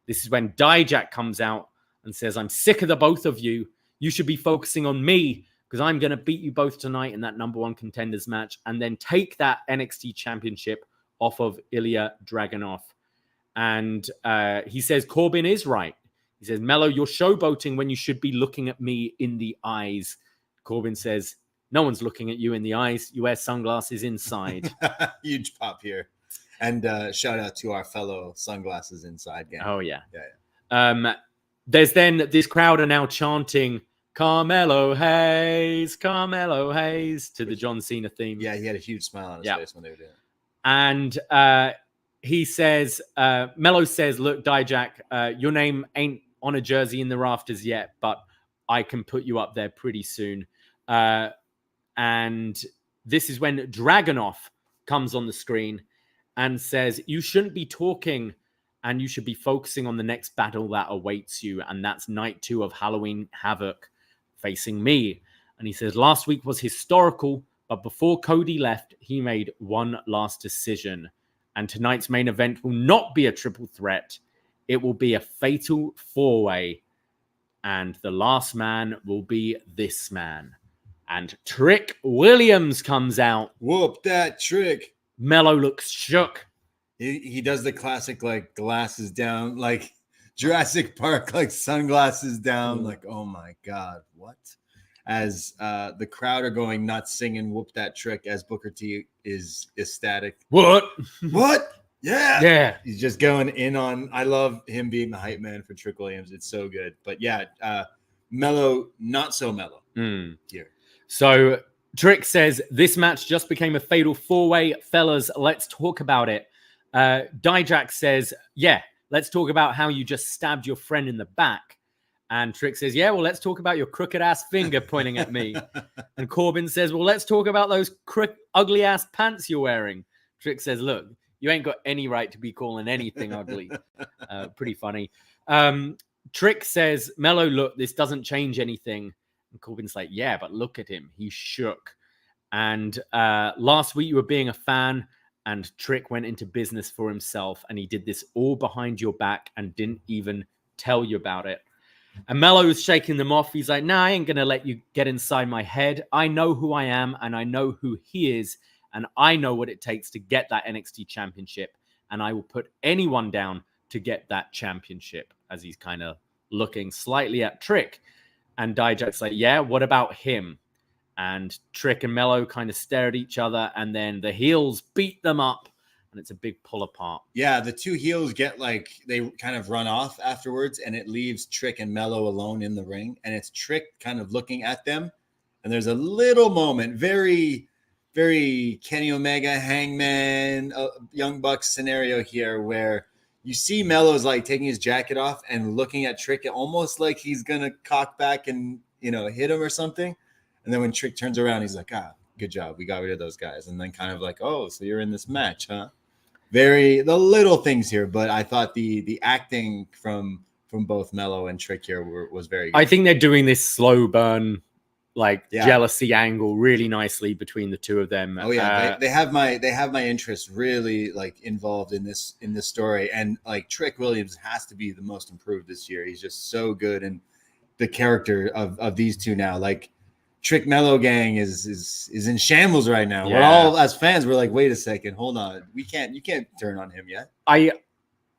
This is when Dijak comes out and says, I'm sick of the both of you. You should be focusing on me because I'm going to beat you both tonight in that number 1 contenders match and then take that NXT championship off of Ilya Dragunov. And he says, Corbin is right. He says, Melo, you're showboating when you should be looking at me in the eyes. Corbin says, no one's looking at you in the eyes. You wear sunglasses inside. Huge pop here. And shout out to our fellow sunglasses inside gang. Oh, yeah. There's then this crowd are now chanting Carmelo Hayes to the John Cena theme. Yeah, he had a huge smile on his face when they were doing it. And he says, Melo says, look, Dijak, your name ain't on a jersey in the rafters yet, but I can put you up there pretty soon. And this is when Dragunov comes on the screen and says, you shouldn't be talking and you should be focusing on the next battle that awaits you. And that's night 2 of Halloween Havoc facing me. And he says, last week was historical, but before Cody left, he made one last decision. And tonight's main event will not be a triple threat. It will be a fatal 4-way. And the last man will be this man. And Trick Williams comes out. Whoop that Trick. Melo looks shook. He does the classic, like, glasses down, like Jurassic Park, like sunglasses down. Like, oh my God, what? As the crowd are going nuts singing Whoop That Trick as Booker T is ecstatic. What? Yeah. Yeah. He's just going in on, I love him being the hype man for Trick Williams. It's so good. But yeah, Melo, not so Melo here. So Trick says, this match just became a fatal 4-way. Fellas, let's talk about it. Dijak says, yeah, let's talk about how you just stabbed your friend in the back. And Trick says, yeah, well, let's talk about your crooked-ass finger pointing at me. And Corbin says, well, let's talk about those ugly-ass pants you're wearing. Trick says, look, you ain't got any right to be calling anything ugly. Pretty funny. Trick says, Melo, look, this doesn't change anything. And Corbin's like, yeah, but look at him. He's shook. And last week you were being a fan, and Trick went into business for himself, and he did this all behind your back and didn't even tell you about it. And Melo is shaking them off. He's like, nah, I ain't going to let you get inside my head. I know who I am, and I know who he is, and I know what it takes to get that NXT championship, and I will put anyone down to get that championship, as he's kind of looking slightly at Trick. And Dijak's like, yeah, what about him? And Trick and Melo kind of stare at each other, and then the heels beat them up, and it's a big pull apart. Yeah, the two heels get like, they kind of run off afterwards, and it leaves Trick and Melo alone in the ring, and it's Trick kind of looking at them, and there's a little moment, very, very Kenny Omega, Hangman, Young Bucks scenario here, where you see Melo's like taking his jacket off and looking at Trick, almost like he's gonna cock back and, you know, hit him or something. And then when Trick turns around, he's like, good job. We got rid of those guys. And then kind of like, oh, so you're in this match, huh? The little things here, but I thought the acting from both Melo and Trick here was very good. I think they're doing this slow burn, like jealousy angle really nicely between the two of them. Oh yeah, they have my interest really like involved in this story, and like Trick Williams has to be the most improved this year. He's just so good, and the character of these two now, like Trick Melo gang is in shambles right now. Yeah. We're all, as fans, we're like, wait a second, hold on, you can't turn on him yet. I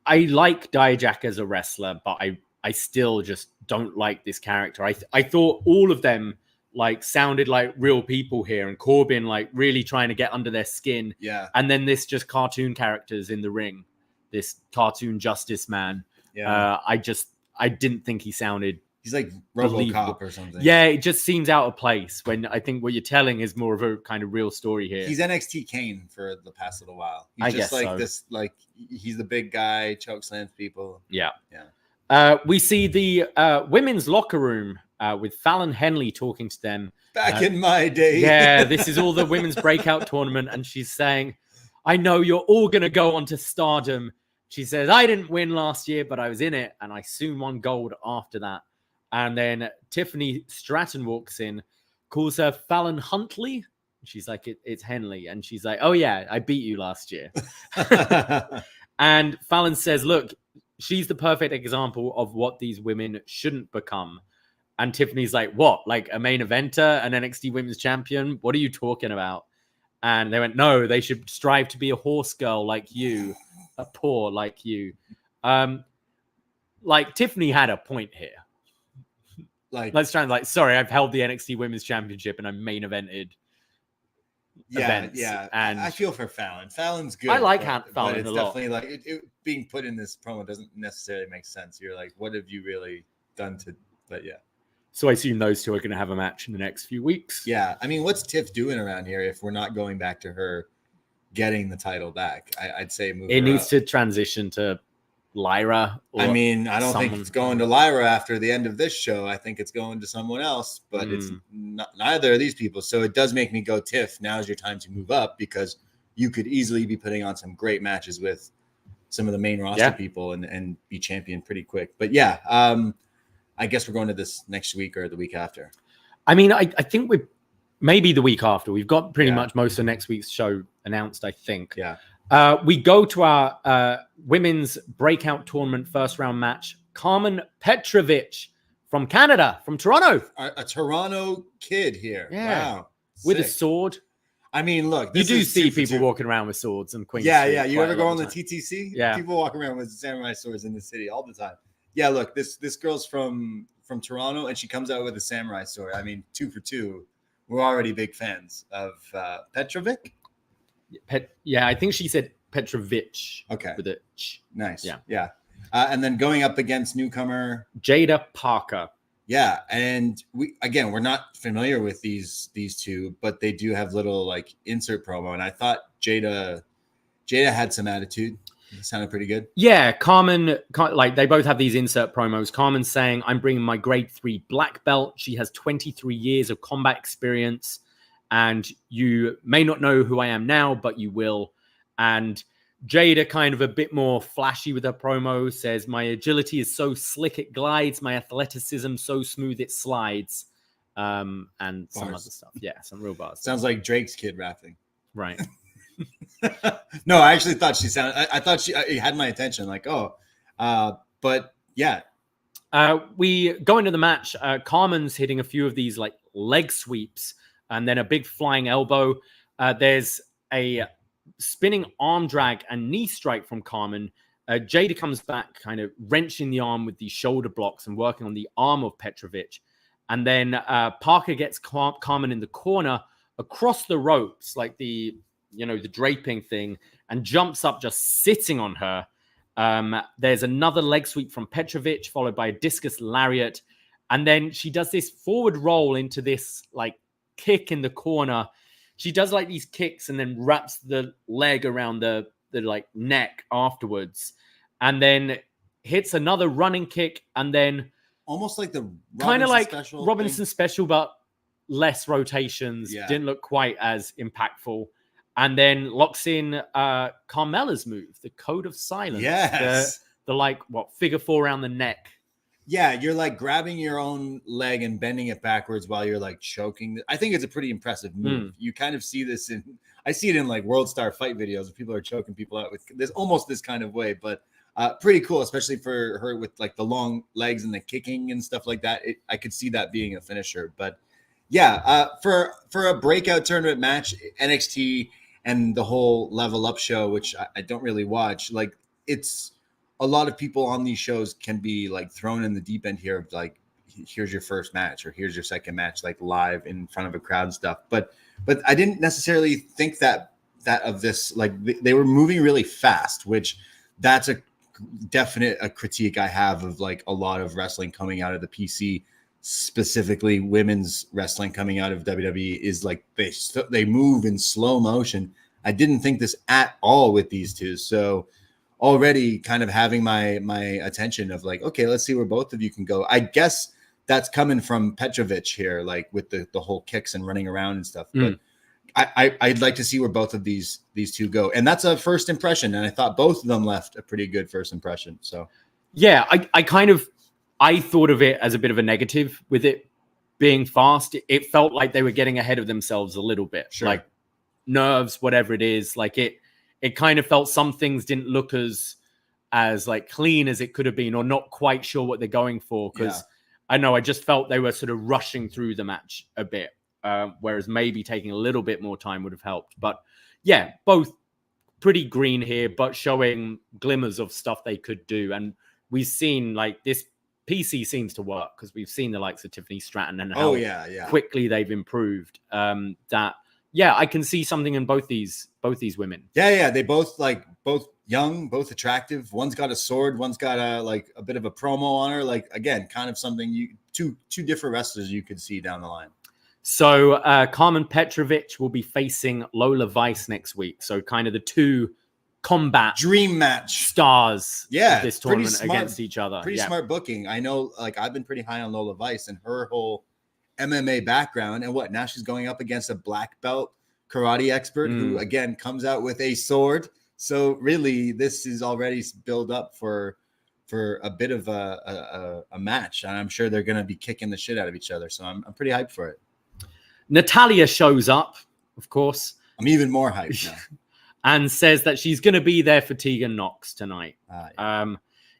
like Dijak as a wrestler, but I still just don't like this character. I thought all of them like sounded like real people here, and Corbin like really trying to get under their skin. Yeah. And then this just cartoon characters in the ring. this cartoon justice man. Yeah. I didn't think he sounded. He's like RoboCop or something. Yeah, it just seems out of place when I think what you're telling is more of a kind of real story here. He's NXT Kane for the past little while. He's I just guess like so. this, like he's the big guy, choke slams people. Yeah. Yeah. We see the women's locker room with Fallon Henley talking to them. Back in my day. Yeah, this is all the women's breakout tournament. And she's saying, I know you're all going to go on to stardom. She says, I didn't win last year, but I was in it. And I soon won gold after that. And then Tiffany Stratton walks in, calls her Fallon Huntley. She's like, it's Henley. And she's like, oh, yeah, I beat you last year. And Fallon says, look, she's the perfect example of what these women shouldn't become. And Tiffany's like, what? Like a main eventer, an NXT women's champion? What are you talking about? And they went, no, they should strive to be a horse girl like you, a poor like you. Like Tiffany had a point here. Like, let's try and sorry, I've held the NXT Women's Championship and I'm main evented. Events. Yeah. And I feel for Fallon. Fallon's good. I like Fallon but it's a lot. definitely like it being put in this promo doesn't necessarily make sense. You're like, what have you really done to? But yeah. So I assume those two are going to have a match in the next few weeks. Yeah. I mean, what's Tiff doing around here if we're not going back to her getting the title back? I'd say move. It needs to transition to Lyra. I mean, I don't think it's going to Lyra after the end of this show. I think it's going to someone else, but it's neither of these people. So it does make me go, Tiff, now's your time to move up because you could easily be putting on some great matches with some of the main roster people and be champion pretty quick. But yeah, I guess we're going to this next week or the week after. I mean, I think we're maybe the week after. We've got pretty much most of next week's show announced, I think. Yeah. We go to our women's breakout tournament first round match. Carmen Petrovic from Canada, from Toronto. A Toronto kid here. Yeah. Wow. With a Sick. sword. I mean, look. You do see people walking around with swords and Queen. Yeah. You ever go on the TTC? Yeah. People walk around with samurai swords in the city all the time. Yeah, look, this girl's from Toronto and she comes out with a samurai sword. I mean, 2 for 2. We're already big fans of Petrovic. I think she said Petrovic. Okay. With a ch. Nice. Yeah. And then going up against newcomer Jaida Parka. Yeah, and we're not familiar with these two, but they do have little like insert promo, and I thought Jaida had some attitude. It sounded pretty good. Yeah, Karmen, like they both have these insert promos. Karmen saying, "I'm bringing my grade 3 black belt." She has 23 years of combat experience, and you may not know who I am now, but you will. And Jaida, kind of a bit more flashy with her promo, says, "My agility is so slick it glides, my athleticism so smooth it slides," and bars. Some other stuff. Yeah, some real bars. Sounds like Drake's kid rapping. Right. No, I actually thought she sounded. I thought she had my attention. Like, but yeah. We go into the match. Carmen's hitting a few of these like leg sweeps, and then a big flying elbow. There's a spinning arm drag and knee strike from Karmen. Jaida comes back, kind of wrenching the arm with these shoulder blocks and working on the arm of Petrovic. And then Parka gets Karmen in the corner across the ropes, like the draping thing, and jumps up just sitting on her. There's another leg sweep from Petrovic, followed by a discus lariat. And then she does this forward roll into this like kick in the corner. She does like these kicks and then wraps the leg around the like neck afterwards, and then hits another running kick, and then almost like the kind of like Robinson special, but less rotations. Yeah. Didn't look quite as impactful. And then locks in Carmella's move, the Code of Silence. Yes. The like, figure 4 around the neck. Yeah, you're like grabbing your own leg and bending it backwards while you're like choking. I think it's a pretty impressive move. You kind of see this I see it in like World Star fight videos where people are choking people out with there's almost this kind of way, but pretty cool, especially for her with like the long legs and the kicking and stuff like that. I could see that being a finisher. But yeah, for a breakout tournament match, NXT and the whole Level Up show, which I don't really watch, like it's a lot of people on these shows can be like thrown in the deep end here of like, here's your first match or here's your second match, like live in front of a crowd and stuff. But I didn't necessarily think that of this, like they were moving really fast, which that's a critique I have of like a lot of wrestling coming out of the PC, specifically women's wrestling coming out of WWE, is like they move in slow motion. I didn't think this at all with these two. So already kind of having my attention of like, okay, let's see where both of you can go. I guess that's coming from Petrovic here, like with the whole kicks and running around and stuff. But I'd like to see where both of these two go. And that's a first impression. And I thought both of them left a pretty good first impression. So yeah, I thought of it as a bit of a negative with it being fast. It felt like they were getting ahead of themselves a little bit. Sure. Like nerves, whatever it is. Like it kind of felt some things didn't look as like clean as it could have been, or not quite sure what they're going for. Because I just felt they were sort of rushing through the match a bit. Whereas maybe taking a little bit more time would have helped. But yeah, both pretty green here, but showing glimmers of stuff they could do. And we've seen like this PC seems to work, because we've seen the likes of Tiffany Stratton and how quickly they've improved. I can see something in both these women. Yeah, they both young, both attractive. One's got a sword, one's got a bit of a promo on her. Like again, kind of something two different wrestlers you could see down the line. So Karmen Petrovic will be facing Lola Vice next week. So kind of the two combat dream match stars of this tournament against each other. Pretty smart booking. I know, like I've been pretty high on Lola Vice and her whole MMA background. And now she's going up against a black belt karate expert who again comes out with a sword. So really, this is already built up for a bit of a match, and I'm sure they're going to be kicking the shit out of each other. So I'm pretty hyped for it. Natalya shows up, of course. I'm even more hyped now. And says that she's going to be there for Tegan Nox tonight.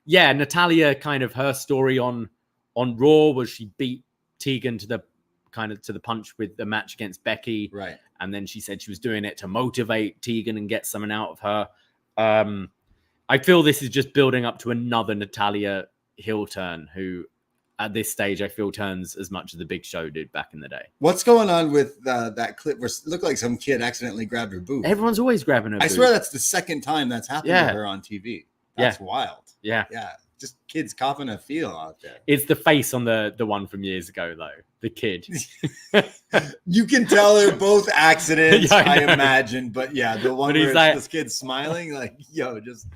Natalya, kind of her story on Raw was she beat Tegan to the punch with the match against Becky. Right. And then she said she was doing it to motivate Tegan and get something out of her. I feel this is just building up to another Natalya heel turn, who at this stage I feel turns as much as the Big Show did back in the day. What's going on with that clip where it looked like some kid accidentally grabbed her boob? Everyone's always grabbing her boob. I swear that's the second time that's happened to her on TV. That's wild. Yeah. Just kids coughing a feel out there. It's the face on the one from years ago, though. The kid. You can tell they're both accidents, I imagine. But the one where this kid's smiling, like, yo, just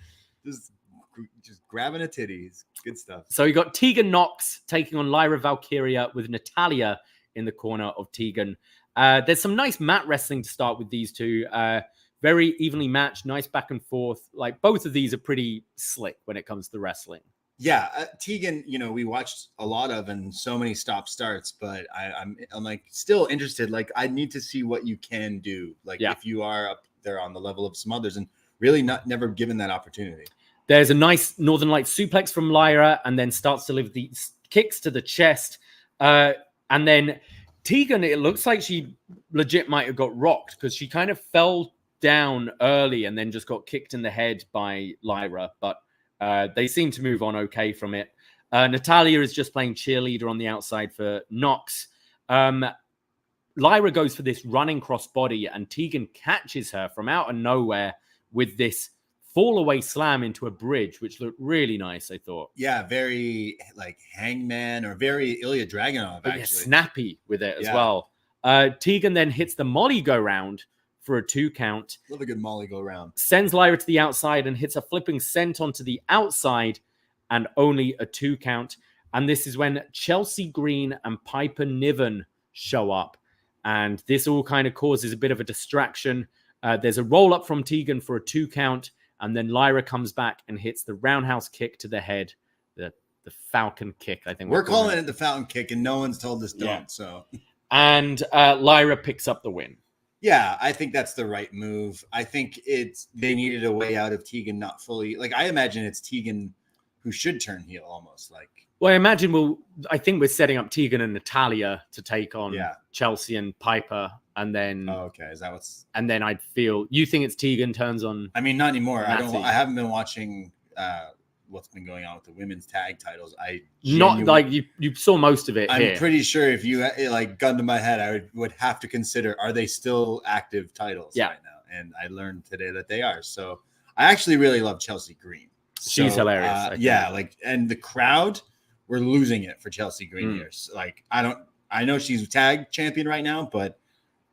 grabbing a titties. Good stuff. So you got Tegan Nox taking on Lyra Valkyria with Natalya in the corner of Tegan. There's some nice mat wrestling to start with these two. Very evenly matched, nice back and forth. Like both of these are pretty slick when it comes to wrestling. Yeah, Tegan, we watched a lot of and so many stop starts, but I'm like still interested. Like I need to see what you can do. Like if you are up there on the level of some others, and really never given that opportunity. There's a nice Northern Light suplex from Lyra, and then starts to deliver the kicks to the chest. And then Tegan, it looks like she legit might have got rocked, because she kind of fell down early and then just got kicked in the head by Lyra. But they seem to move on okay from it. Natalya is just playing cheerleader on the outside for Nox. Lyra goes for this running crossbody, and Tegan catches her from out of nowhere with this fall away slam into a bridge, which looked really nice, I thought. Yeah, very like Hangman or very Ilya Dragunov, actually. Yeah, snappy with it as well. Tegan then hits the Molly go round for a 2 count. Love a good Molly go round. Sends Lyra to the outside and hits a flipping senton to the outside, and only a 2 count. And this is when Chelsea Green and Piper Niven show up. And this all kind of causes a bit of a distraction. There's a roll up from Tegan for a 2 count. And then Lyra comes back and hits the roundhouse kick to the head, the Falcon kick, I think. We're calling it the Falcon kick, and no one's told us don't. So, and Lyra picks up the win. Yeah, I think that's the right move. I think they needed a way out of Tegan not fully. Like I imagine it's Tegan who should turn heel almost. Like, well, I think we're setting up Tegan and Natalya to take on Chelsea and Piper. And then, is that what's? And then I'd feel you think it's Tegan turns on. I mean, not anymore. I haven't been watching what's been going on with the women's tag titles. Not like you saw most of it. I'm pretty sure if you like gun to my head, I would have to consider, are they still active titles right now? And I learned today that they are. So I actually really love Chelsea Green. She's hilarious. And the crowd were losing it for Chelsea Green here. So, like, I know she's tag champion right now, but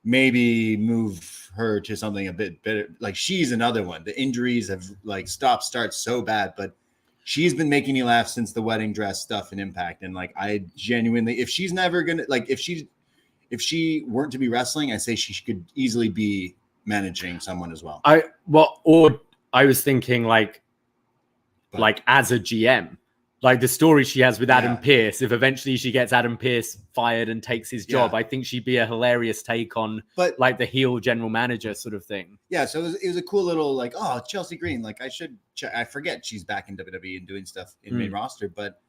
maybe move her to something a bit better. Like, she's another one. The injuries have like start so bad, but she's been making me laugh since the wedding dress stuff and Impact. And like, I genuinely, if she's never gonna, like, if she weren't to be wrestling, I say she could easily be managing someone as well. I was thinking like as a GM, like the story she has with Adam Pearce. If eventually she gets Adam Pearce fired and takes his job, I think she'd be a hilarious take on like the heel general manager sort of thing. Yeah, so it was a cool little like, oh, Chelsea Green. Like, I forget she's back in WWE and doing stuff in main roster. But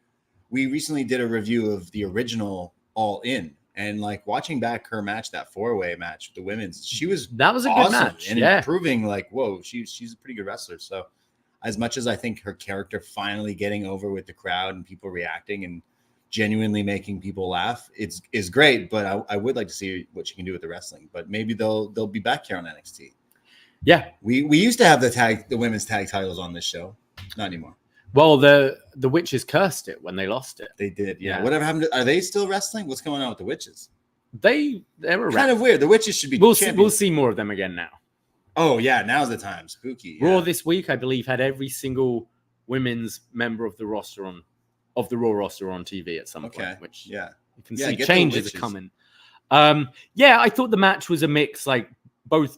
we recently did a review of the original All In, and like watching back her match, that 4-way match with the women's, that was a good match and improving. Like, whoa, she's a pretty good wrestler. So, as much as I think her character finally getting over with the crowd and people reacting and genuinely making people laugh, is great. But I would like to see what she can do with the wrestling. But maybe they'll be back here on NXT. Yeah, we used to have the women's tag titles on this show, not anymore. Well, the Witches cursed it when they lost it. They did, yeah. Whatever happened are they still wrestling? What's going on with the Witches? They were kind of weird. The Witches should be. We'll see more of them again now. Oh yeah, now's the time. Spooky. Yeah. Raw this week, I believe, had every single women's member of the Raw roster on TV at some point. Which you can see changes are coming. I thought the match was a mix. Like both,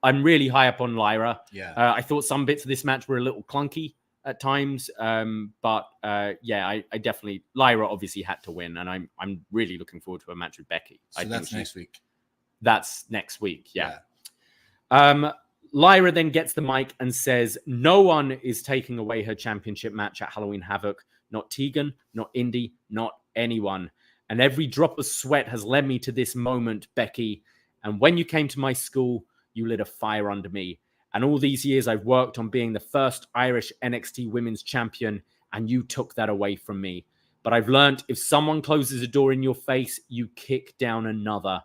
I'm really high up on Lyra. Yeah, I thought some bits of this match were a little clunky at times, but I definitely, Lyra obviously had to win, and I'm really looking forward to a match with Becky. So that's next week. That's next week. Yeah. Lyra then gets the mic and says no one is taking away her championship match at Halloween Havoc. Not Tegan, not Indy, not anyone. And every drop of sweat has led me to this moment, Becky. And when you came to my school, you lit a fire under me. And all these years I've worked on being the first Irish NXT Women's Champion, and you took that away from me. But I've learned if someone closes a door in your face, you kick down another.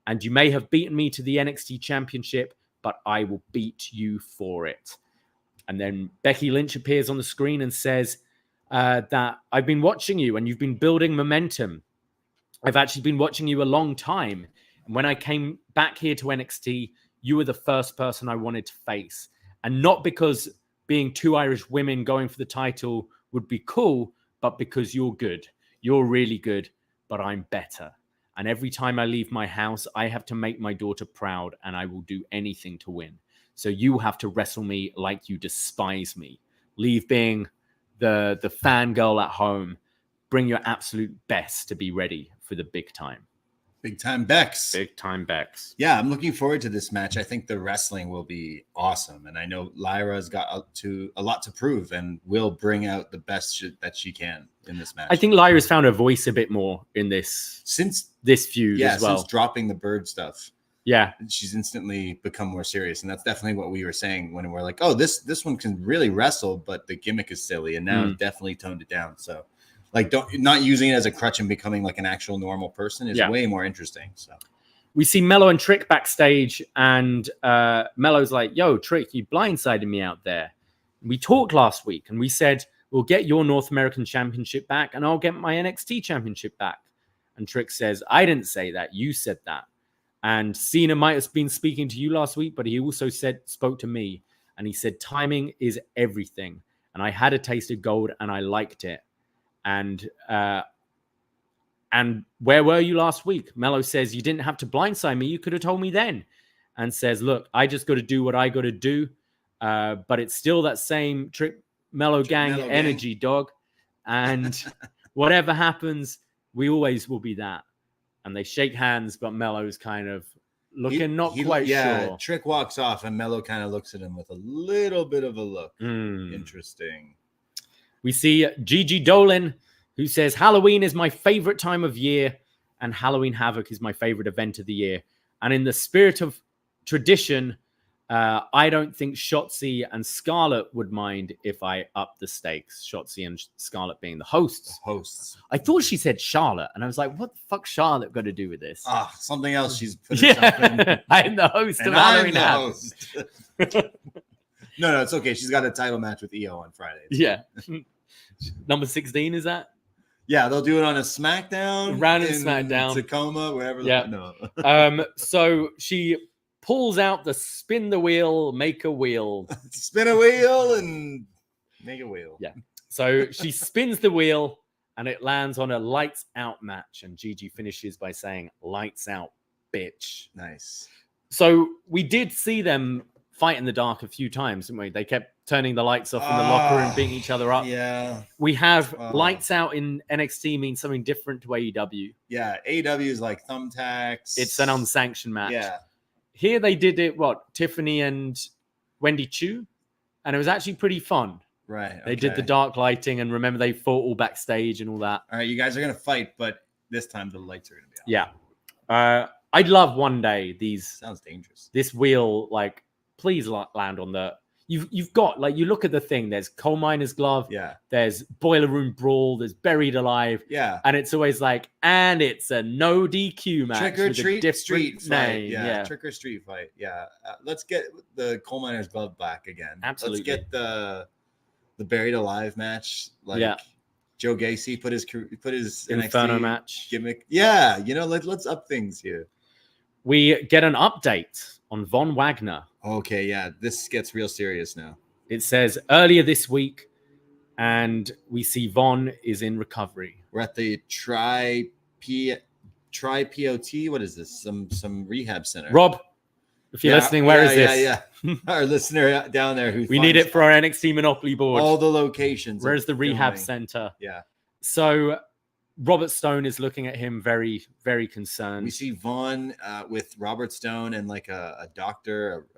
And you may have beaten me to the NXT Championship, but I will beat you for it. And then Becky Lynch appears on the screen and says that I've been watching you and you've been building momentum. I've actually been watching you a long time. And when I came back here to NXT, you were the first person I wanted to face. And not because being two Irish women going for the title would be cool, but because you're good. You're really good, but I'm better. And every time I leave my house, I have to make my daughter proud, and I will do anything to win. So you have to wrestle me like you despise me. Leave being the fangirl at home. Bring your absolute best to be ready for the big time. Big time Bex. Big time Bex. Yeah, I'm looking forward to this match. I think the wrestling will be awesome. And I know Lyra's got a lot to prove and will bring out the best that she can in this match. I think Lyra's found her voice a bit more in this since this feud as well. Since dropping the bird stuff. Yeah. She's instantly become more serious. And that's definitely what we were saying when we're like, oh, this one can really wrestle, but the gimmick is silly. And now definitely toned it down. So like not using it as a crutch and becoming like an actual normal person is way more interesting. So we see Melo and Trick backstage, and Melo's like, yo, Trick, you blindsided me out there. We talked last week and we said, we'll get your North American Championship back and I'll get my NXT Championship back. And Trick says, I didn't say that. You said that. And Cena might have been speaking to you last week, but he also spoke to me. And he said, timing is everything. And I had a taste of gold and I liked it. And where were you last week? Melo says, you didn't have to blindside me. You could have told me then. And says, look, I just got to do what I got to do. But it's still that same Trick Melo gang energy, dog. And whatever happens, we always will be that. And they shake hands, but Melo's kind of looking not quite sure. Trick walks off and Melo kind of looks at him with a little bit of a look. Interesting. We see Gigi Dolan, who says, Halloween is my favorite time of year and Halloween Havoc is my favorite event of the year. And in the spirit of tradition, I don't think Shotzi and Scarlett would mind if I up the stakes. Shotzi and Scarlett being the hosts. I thought she said Charlotte, and I was like, what the fuck Charlotte got to do with this? Something else she's put herself in. I'm the host of Halloween Havoc. No, it's okay. She's got a title match with EO on Friday. Yeah. Number 16, is that? Yeah, they'll do it on a SmackDown. Random SmackDown. Tacoma, wherever. Yeah. No. So she pulls out the spin the wheel, make a wheel. Spin a wheel and make a wheel. Yeah. So she spins the wheel and it lands on a lights out match. And Gigi finishes by saying, lights out, bitch. Nice. So we did see them fight in the dark a few times, didn't we? They kept turning the lights off in the locker room, beating each other up. Yeah. We have lights out in NXT means something different to AEW. Yeah. AEW is like thumbtacks. It's an unsanctioned match. Yeah. Here they did it, Tiffany and Wendy Chu, and it was actually pretty fun. Right. Okay. They did the dark lighting, and remember they fought all backstage and all that. All right, you guys are going to fight, but this time the lights are going to be on. Yeah. I'd love one day Sounds dangerous. This wheel, like, please land on the... You've got, like, you look at the thing, there's Coal Miner's Glove, yeah. There's Boiler Room Brawl, there's Buried Alive, yeah, and it's always like, and it's a no DQ match. Trick or treat street name. Fight, yeah. Trick or street fight, yeah. Let's get the Coal Miner's Glove back again. Absolutely. Let's get the Buried Alive match, like Joe Gacy put his Inferno NXT match gimmick. Yeah, let's up things here. We get an update on Von Wagner. Okay, yeah, this gets real serious now. It says earlier this week, and we see Von is in recovery. We're at the Tri POT. What is this? Some rehab center. Rob, if you're listening, where is this? Yeah. Our listener down there we need it for our NXT Monopoly board. All the locations. Where's the rehab center? Yeah. So Robert Stone is looking at him very, very concerned. We see Vaughn with Robert Stone and like a doctor,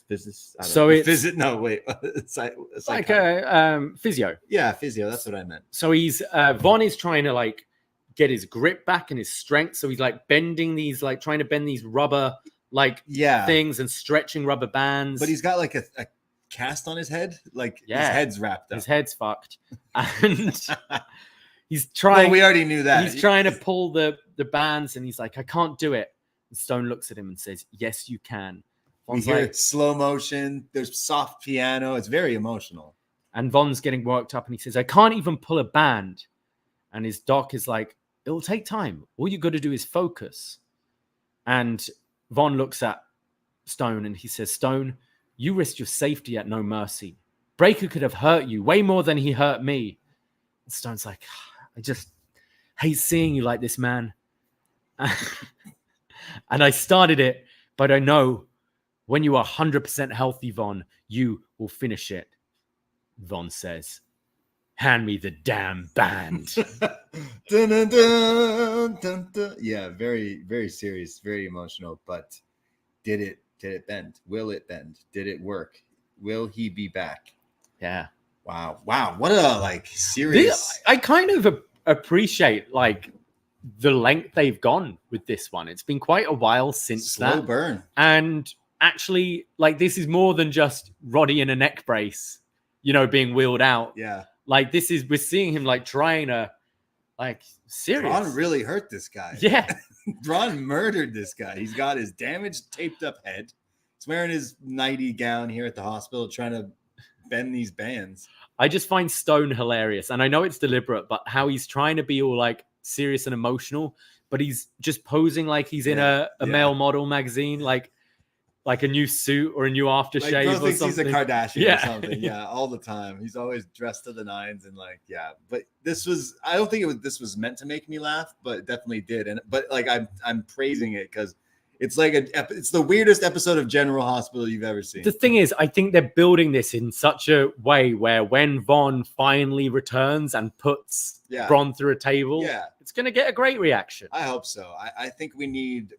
business. It's like a physio. Yeah, physio. That's what I meant. So he's Vaughn is trying to like get his grip back and his strength. So he's like bending these, like trying to bend these rubber things and stretching rubber bands. But he's got like a cast on his head. Like his head's wrapped up. His head's fucked. And he's trying. Well, we already knew that. He's trying to pull the bands, and he's like, "I can't do it." And Stone looks at him and says, "Yes, you can." Von's we hear slow motion. There's soft piano. It's very emotional. And Von's getting worked up, and he says, "I can't even pull a band." And his doc is like, "It'll take time. All you got to do is focus." And Von looks at Stone, and he says, "Stone, you risked your safety at no mercy. Breaker could have hurt you way more than he hurt me." And Stone's like, "I just hate seeing you like this, man. And I started it, but I know when you are 100% healthy, Von, you will finish it." Von says, "Hand me the damn band." Dun, dun, dun, dun, dun. Yeah, very, very serious, very emotional. But did it bend? Will it bend? Did it work? Will he be back? Yeah. Wow. What a serious. I kind of appreciate the length they've gone with this one. It's been quite a while since slow burn. And actually, this is more than just Roddy in a neck brace, being wheeled out. Yeah. We're seeing him trying to serious. Braun really hurt this guy. Yeah. Braun murdered this guy. He's got his damaged, taped up head. He's wearing his nighty gown here at the hospital, trying to bend these bands. I just find Stone hilarious. And I know it's deliberate, but how he's trying to be all serious and emotional, but he's just posing like he's in a male model magazine, like a new suit or a new aftershave or something. He's a Kardashian or something. Yeah, all the time. He's always dressed to the nines and But I don't think this was meant to make me laugh, but it definitely did. But I'm praising it because it's it's the weirdest episode of General Hospital you've ever seen. The thing is, I think they're building this in such a way where when Von finally returns and puts Braun through a table, it's going to get a great reaction. I hope so. I think we need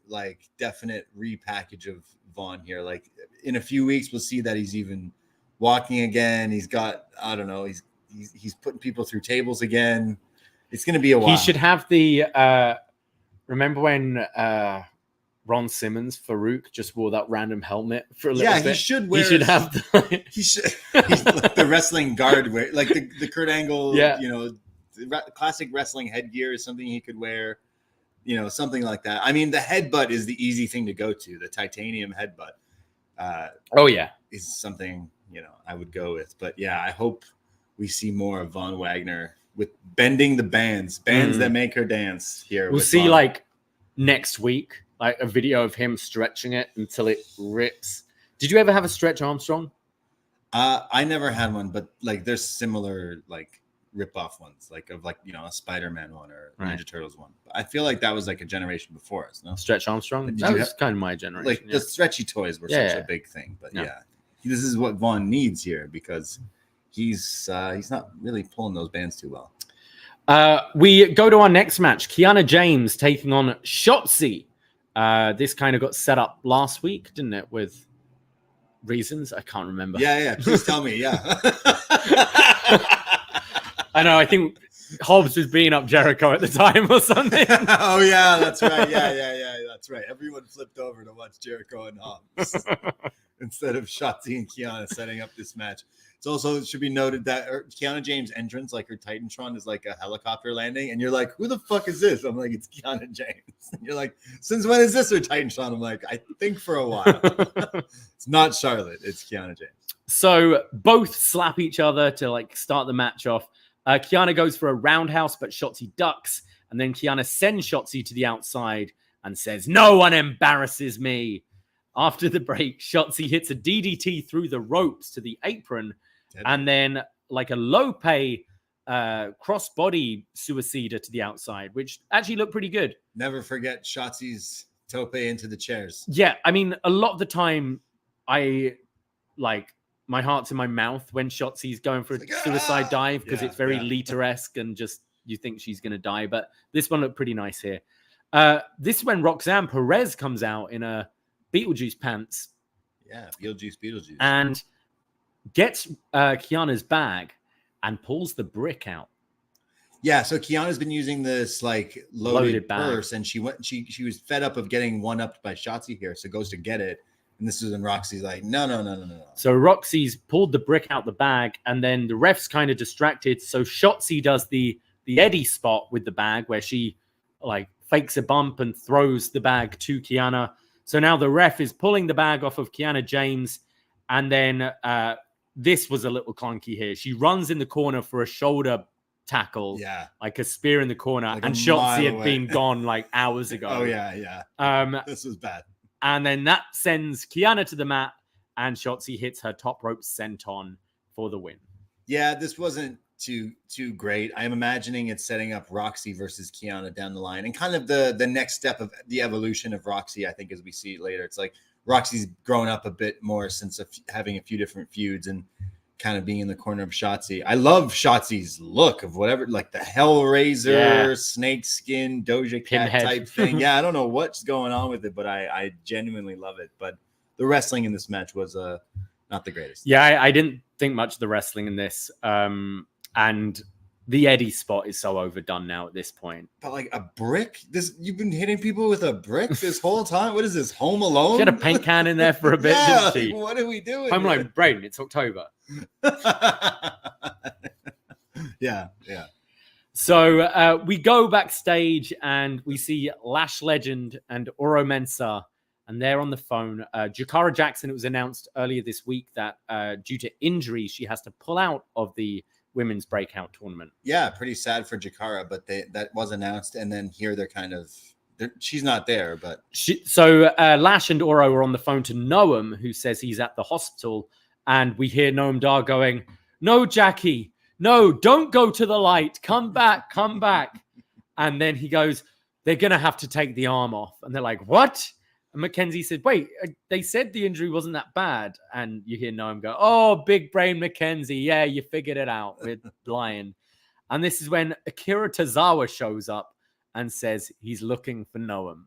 definite repackage of Von here. In a few weeks, we'll see that he's even walking again. He's got, I don't know, he's putting people through tables again. It's going to be a while. He should have the, remember when Ron Simmons, Farouk, just wore that random helmet for a little bit? Yeah, he should wear. He should have he's the wrestling guard wear, the Kurt Angle, classic wrestling headgear is something he could wear. Something like that. I mean, the headbutt is the easy thing to go to, the titanium headbutt. is something, I would go with. But yeah, I hope we see more of Von Wagner with bending the bands that make her dance here. We'll see like next week, like a video of him stretching it until it rips. Did you ever have a Stretch Armstrong? I never had one, but like there's similar like rip-off ones, like a Spider-Man one or Ninja Turtles one. I feel like that was like a generation before us. No, Stretch Armstrong. That was kind of my generation. Like the stretchy toys were such a big thing, but this is what Vaughn needs here because he's not really pulling those bands too well. We go to our next match. Kiana James taking on Shotzi. This kind of got set up last week, didn't it? With reasons I can't remember. Yeah. Please tell me. Yeah. I know. I think Hobbs was beating up Jericho at the time or something. Oh yeah, that's right. Yeah. That's right. Everyone flipped over to watch Jericho and Hobbs instead of Shotzi and Kiana setting up this match. It's also, it should be noted that Kiana James' entrance, like her Titantron, is like a helicopter landing, and you're like, "Who the fuck is this?" I'm like, "It's Kiana James." And you're like, "Since when is this her Titantron?" I'm like, "I think for a while." It's not Charlotte. It's Kiana James. So both slap each other to like start the match off. Kiana goes for a roundhouse, but Shotzi ducks, and then Kiana sends Shotzi to the outside and says, "No one embarrasses me." After the break, Shotzi hits a DDT through the ropes to the apron, and then like a Lope crossbody suicida to the outside, which actually looked pretty good. Never forget Shotzi's tope into the chairs. Yeah, I mean, a lot of the time, I like my heart's in my mouth when Shotzi's going for a suicide dive because it's very Lita-esque and just you think she's going to die. But this one looked pretty nice here. This is when Roxanne Perez comes out in a Beetlejuice pants. Yeah, Beetlejuice. And gets Kiana's bag and pulls the brick out. Yeah, so Kiana's been using this like loaded purse, and she was fed up of getting one-upped by Shotzi here, so goes to get it. And this is when Roxy's like, no. So Roxy's pulled the brick out the bag, and then the ref's kind of distracted. So Shotzi does the Eddie spot with the bag where she like fakes a bump and throws the bag to Kiana. So now the ref is pulling the bag off of Kiana James. And then this was a little clunky here. She runs in the corner for a shoulder tackle. Yeah. Like a spear in the corner. Like and Shotzi had been gone like hours ago. Oh, yeah. This was bad. And then that sends Kiana to the mat, and Shotzi hits her top rope senton for the win. Yeah, this wasn't too great. I'm imagining it's setting up Roxy versus Kiana down the line, and kind of the next step of the evolution of Roxy. I think as we see it later, it's like Roxy's grown up a bit more since having a few different feuds and kind of being in the corner of Shotzi. I love Shotzi's look of whatever, like the Hellraiser, snake skin, Doja Cat type thing. Yeah, I don't know what's going on with it, but I genuinely love it. But the wrestling in this match was not the greatest. Yeah, I didn't think much of the wrestling in this. And the Eddie spot is so overdone now at this point. But like a brick? You've been hitting people with a brick this whole time? What is this, Home Alone? She had a paint can in there for a bit, didn't she? What are we doing? I'm like, Braden, it's October. Yeah. So we go backstage and we see Lash Legend and Oro Mensah, and they're on the phone. Jakara Jackson, it was announced earlier this week that due to injury, she has to pull out of the women's breakout tournament. Yeah, pretty sad for Jakara, but that was announced, and then here she's not there. But so Lash and Oro are on the phone to Noam, who says he's at the hospital, and we hear Noam Dar going, "No, Jackie, no, don't go to the light. Come back. And then he goes, "They're gonna have to take the arm off," and they're like, "What?" And Mackenzie said, "Wait, they said the injury wasn't that bad." And you hear Noam go, "Oh, big brain Mackenzie. Yeah, you figured it out with Lion." And this is when Akira Tozawa shows up and says he's looking for Noam.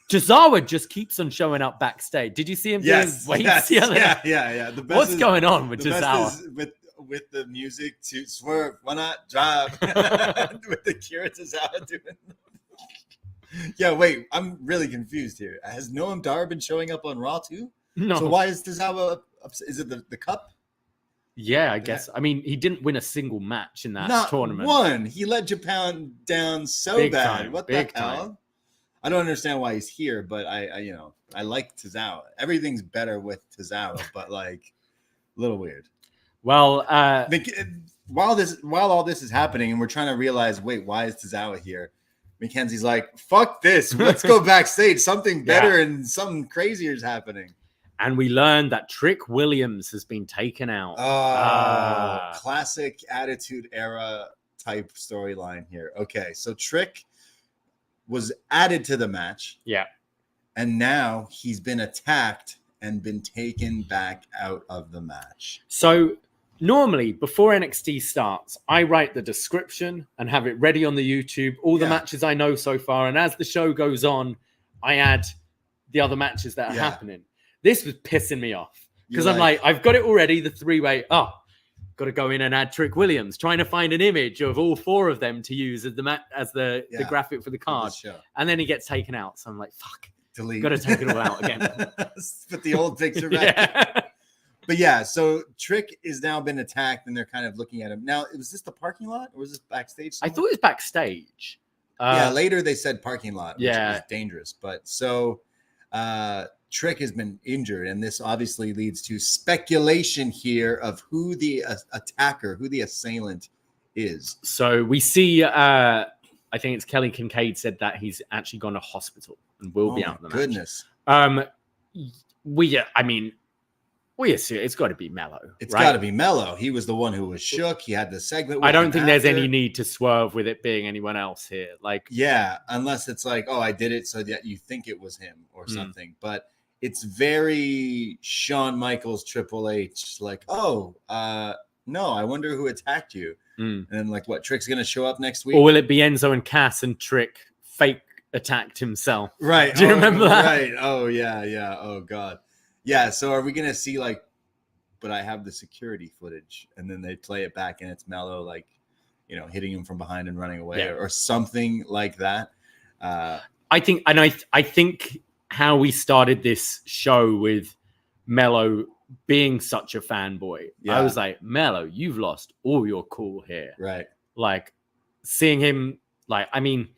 Tozawa just keeps on showing up backstage. Did you see him doing weights? Yeah. What's going on with Tozawa? With the music to Swerve, why not drive? With Akira Tozawa doing Yeah, wait, I'm really confused here. Has Noam Dar been showing up on Raw too? No. So why is Tozawa upset? Is it the cup? Yeah, I guess. I mean, he didn't win a single match in that tournament. Not one. He let Japan down so bad. What the hell? I don't understand why he's here, but I like Tozawa. Everything's better with Tozawa, but like a little weird. Well, while all this is happening and we're trying to realize, wait, why is Tozawa here? Mackenzie's like, fuck this. Let's go backstage. Something better and something crazier is happening. And we learned that Trick Williams has been taken out. Classic Attitude Era type storyline here. Okay, so Trick was added to the match. Yeah. And now he's been attacked and been taken back out of the match. So normally, before NXT starts, I write the description and have it ready on the YouTube, all the matches I know so far. And as the show goes on, I add the other matches that are happening. This was pissing me off because I'm like, I've got it already, the three-way. Oh, got to go in and add Trick Williams, trying to find an image of all four of them to use as the graphic for the card. And then he gets taken out. So I'm like, fuck, delete. Got to take it all out again. Put the old picture back. But yeah, so Trick is now been attacked and they're kind of looking at him. Now, was this the parking lot or was this backstage somewhere? I thought it was backstage. Later they said parking lot, which is dangerous. But so Trick has been injured, and this obviously leads to speculation here of who the attacker, who the assailant is. So we see, I think it's Kelly Kincaid said that he's actually gone to hospital and will be out of the match. Goodness. We assume it's got to be Melo. It's got to be Melo. He was the one who was shook. He had the segment. I don't think there's any need to swerve with it being anyone else here. Like, unless it's like, oh, I did it so that you think it was him or something. But it's very Shawn Michaels, Triple H. Like, no, I wonder who attacked you. And then like, what, Trick's going to show up next week? Or will it be Enzo and Cass and Trick fake attacked himself? Right. Do you remember that? Right. Oh, yeah. Oh, God. Yeah, so are we going to see, like, but I have the security footage, and then they play it back, and it's Melo, like, hitting him from behind and running away or something like that? I think how we started this show with Melo being such a fanboy, I was like, Melo, you've lost all your cool here. Right. Like, seeing him, like, I mean,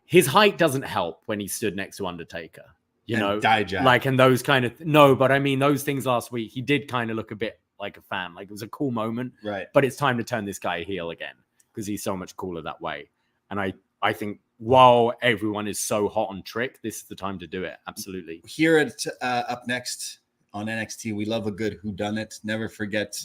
his height doesn't help when he stood next to Undertaker. Dijak. Like, and those kind of but I mean, those things last week, he did kind of look a bit like a fan. Like, it was a cool moment, right? But it's time to turn this guy heel again because he's so much cooler that way. And I think while everyone is so hot on Trick, this is the time to do it. Absolutely. Here at Up Next on NXT, we love a good whodunit. Never forget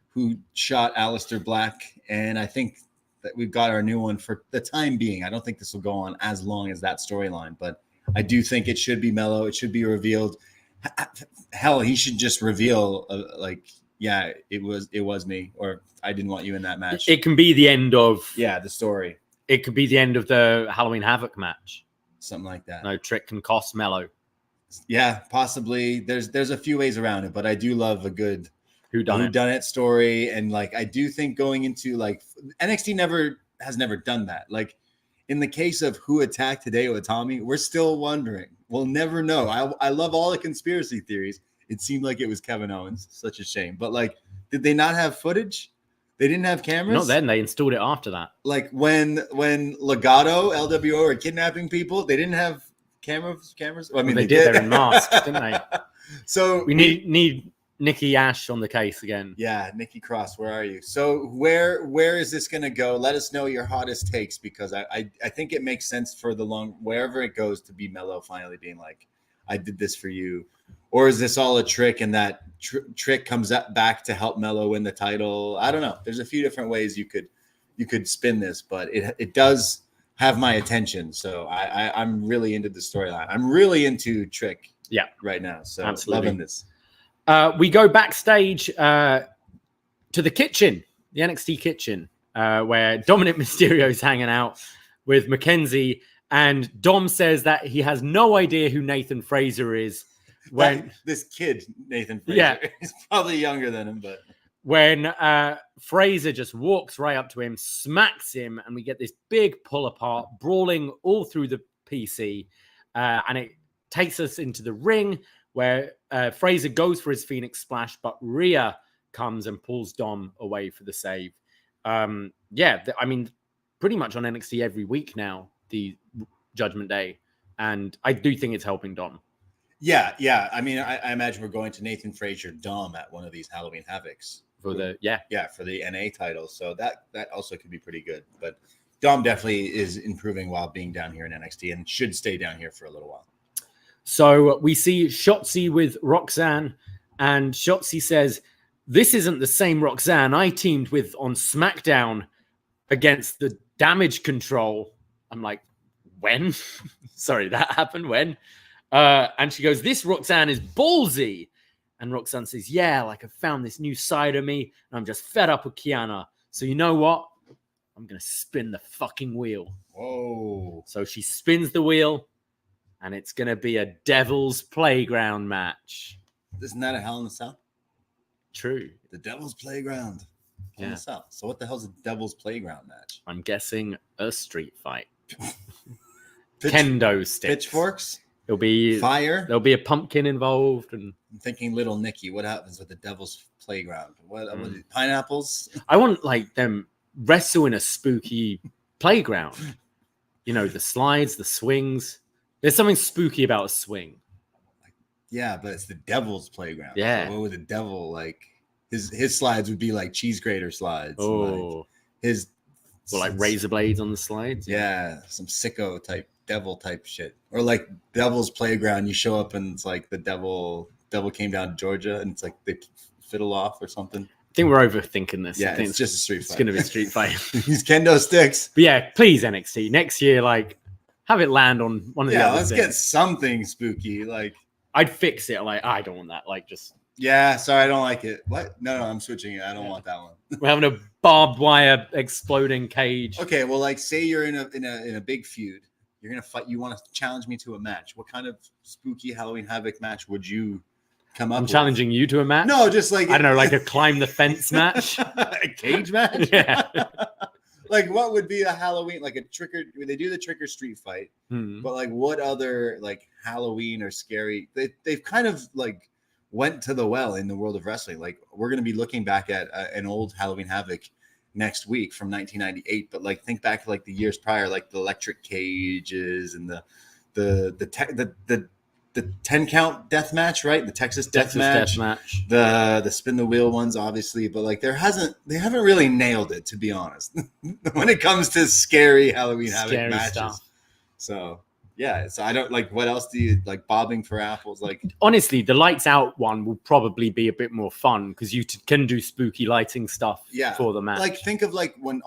who shot Aleister Black, and I think that we've got our new one for the time being. I don't think this will go on as long as that storyline, but I do think it should be Melo. It should be revealed. Hell, he should just reveal it was me, or I didn't want you in that match. It can be the end of the story. It could be the end of the Halloween Havoc match. Something like that. No, Trick can cost Melo. Yeah, possibly. There's a few ways around it, but I do love a good whodunit story. And like, I do think going into like NXT has never done that. Like, in the case of who attacked Hideo Itami, we're still wondering. We'll never know. I love all the conspiracy theories. It seemed like it was Kevin Owens. Such a shame. But like, did they not have footage? They didn't have cameras? Not then. They installed it after that. Like when Legato, LWO were kidnapping people, they didn't have cameras? Well, I mean, they did. They're in masks, didn't they? So we need Nikki Ash on the case again. Yeah, Nikki Cross, where are you? So where is this going to go? Let us know your hottest takes, because I think it makes sense for wherever it goes to be Melo finally being like, I did this for you. Or is this all a trick and that trick comes back to help Melo win the title? I don't know. There's a few different ways you could spin this, but it does have my attention. So I'm really into the storyline. I'm really into Trick right now. So absolutely loving this. We go backstage to the kitchen, the NXT kitchen, where Dominic Mysterio is hanging out with Mackenzie, and Dom says that he has no idea who Nathan Fraser is. When this kid, Nathan Fraser, he's probably younger than him, but when Fraser just walks right up to him, smacks him, and we get this big pull apart, brawling all through the PC, and it takes us into the ring where Fraser goes for his Phoenix Splash, but Rhea comes and pulls Dom away for the save. I mean, pretty much on NXT every week now, the Judgment Day. And I do think it's helping Dom. Yeah. I mean, I imagine we're going to Nathan Frazier Dom at one of these Halloween Havocs. For the for the NA title. So that also could be pretty good. But Dom definitely is improving while being down here in NXT and should stay down here for a little while. So we see Shotzi with Roxanne, and Shotzi says, "This isn't the same Roxanne I teamed with on SmackDown against the Damage Control." I'm like, when? Sorry, that happened when? And she goes, "This Roxanne is ballsy." And Roxanne says, "Yeah, like I found this new side of me, and I'm just fed up with Kiana. So you know what? I'm going to spin the fucking wheel." Whoa. So she spins the wheel, and it's going to be a Devil's Playground match. Isn't that a Hell in the Cell? True. The Devil's Playground. Hell in the Cell. So what the hell's a Devil's Playground match? I'm guessing a street fight. Kendo sticks. Pitchforks? It'll be fire. There'll be a pumpkin involved, and I'm thinking Little Nicky. What happens with the Devil's Playground? What pineapples? I want like them wrestle in a spooky playground. You know, the slides, the swings. There's something spooky about a swing. Yeah, but it's the Devil's Playground. Yeah. So what would the devil like? His slides would be like cheese grater slides. Oh, like like razor blades on the slides. Yeah, some sicko type. Devil type shit, or like Devil's Playground. You show up and it's like the devil came down to Georgia, and it's like they fiddle off or something. I think we're overthinking this. Yeah, it's just a street fight. It's going to be a street fight. These kendo sticks. But yeah, please NXT next year, like have it land on one of the other let's things. get something spooky. Like I'd fix it. Like I don't want that. Like just sorry, I don't like it. What? No, I'm switching it. I don't want that one. We're having a barbed wire exploding cage. Okay, well, like say you're in a big feud. You're going to fight. You want to challenge me to a match. What kind of spooky Halloween Havoc match would you come up with? I'm challenging you to a match? No, just like... I don't know, like a climb the fence match? A cage match? Yeah. Like what would be a Halloween, like they do the trick or street fight, but like what other like Halloween or scary, they've kind of like went to the well in the world of wrestling. Like we're going to be looking back at an old Halloween Havoc next week from 1998, but like think back to like the years prior, like the electric cages and the 10 count death match, right? The Texas death match, the spin the wheel ones, obviously, but like they haven't really nailed it, to be honest, when it comes to scary Halloween Havoc matches. Stuff. So yeah, so I don't like. What else do you like? Bobbing for apples, like honestly, the lights out one will probably be a bit more fun because you can do spooky lighting stuff for the match. Like think of like when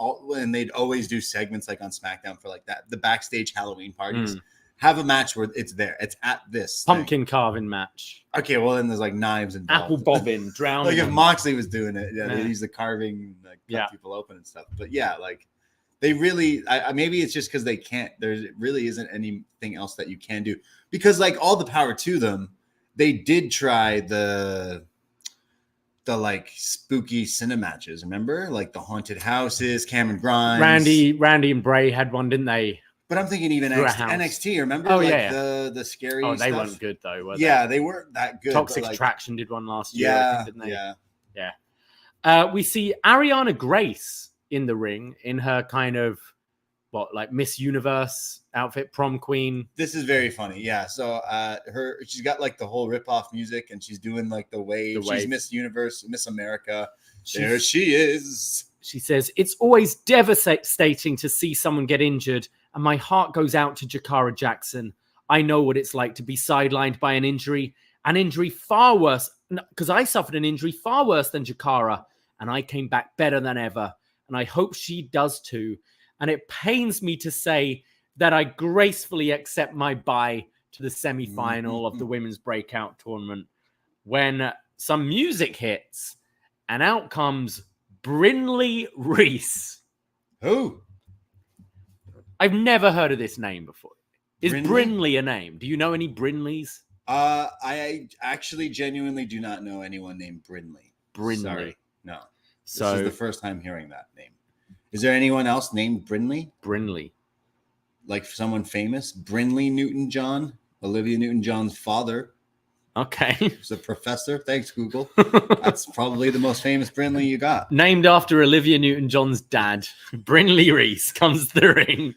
they'd always do segments like on SmackDown for like that, the backstage Halloween parties. Have a match where it's there. It's at this pumpkin carving match. Okay, well then there's like knives and apple bobbing, drowning. Like if Moxley was doing it, they use the carving, like cut people open and stuff. But yeah, like they really, maybe it's just because they can't. There really isn't anything else that you can do because like all the power to them. They did try the like spooky cinema matches. Remember, like the haunted houses, Cameron Grimes, Randy and Bray had one, didn't they? But I'm thinking even NXT, remember? Oh, like the scary stuff? They weren't good, though, were they? Yeah, they weren't that good. Toxic like, Attraction did one last year, I think, didn't they? Yeah. We see Arianna Grace in the ring in her kind of, like Miss Universe outfit, prom queen. This is very funny, yeah. So she's got like the whole rip-off music, and she's doing like the wave. She's Miss Universe, Miss America. There she is. She says, "It's always devastating to see someone get injured, and my heart goes out to Jakara Jackson. I know what it's like to be sidelined by an injury far worse, because I suffered an injury far worse than Jakara, and I came back better than ever, and I hope she does too. And it pains me to say that I gracefully accept my bye to the semi-final of the Women's Breakout tournament when some music hits, and out comes Brinley Reece." Who? I've never heard of this name before. Is Brinley a name? Do you know any Brinleys? I actually genuinely do not know anyone named Brinley. Sorry. No. This is the first time hearing that name. Is there anyone else named Brinley? Brinley. Like someone famous? Brinley Newton-John? Olivia Newton-John's father. Okay. He's a professor. Thanks, Google. That's probably the most famous Brinley you got. Named after Olivia Newton-John's dad, Brinley Reece comes to the ring.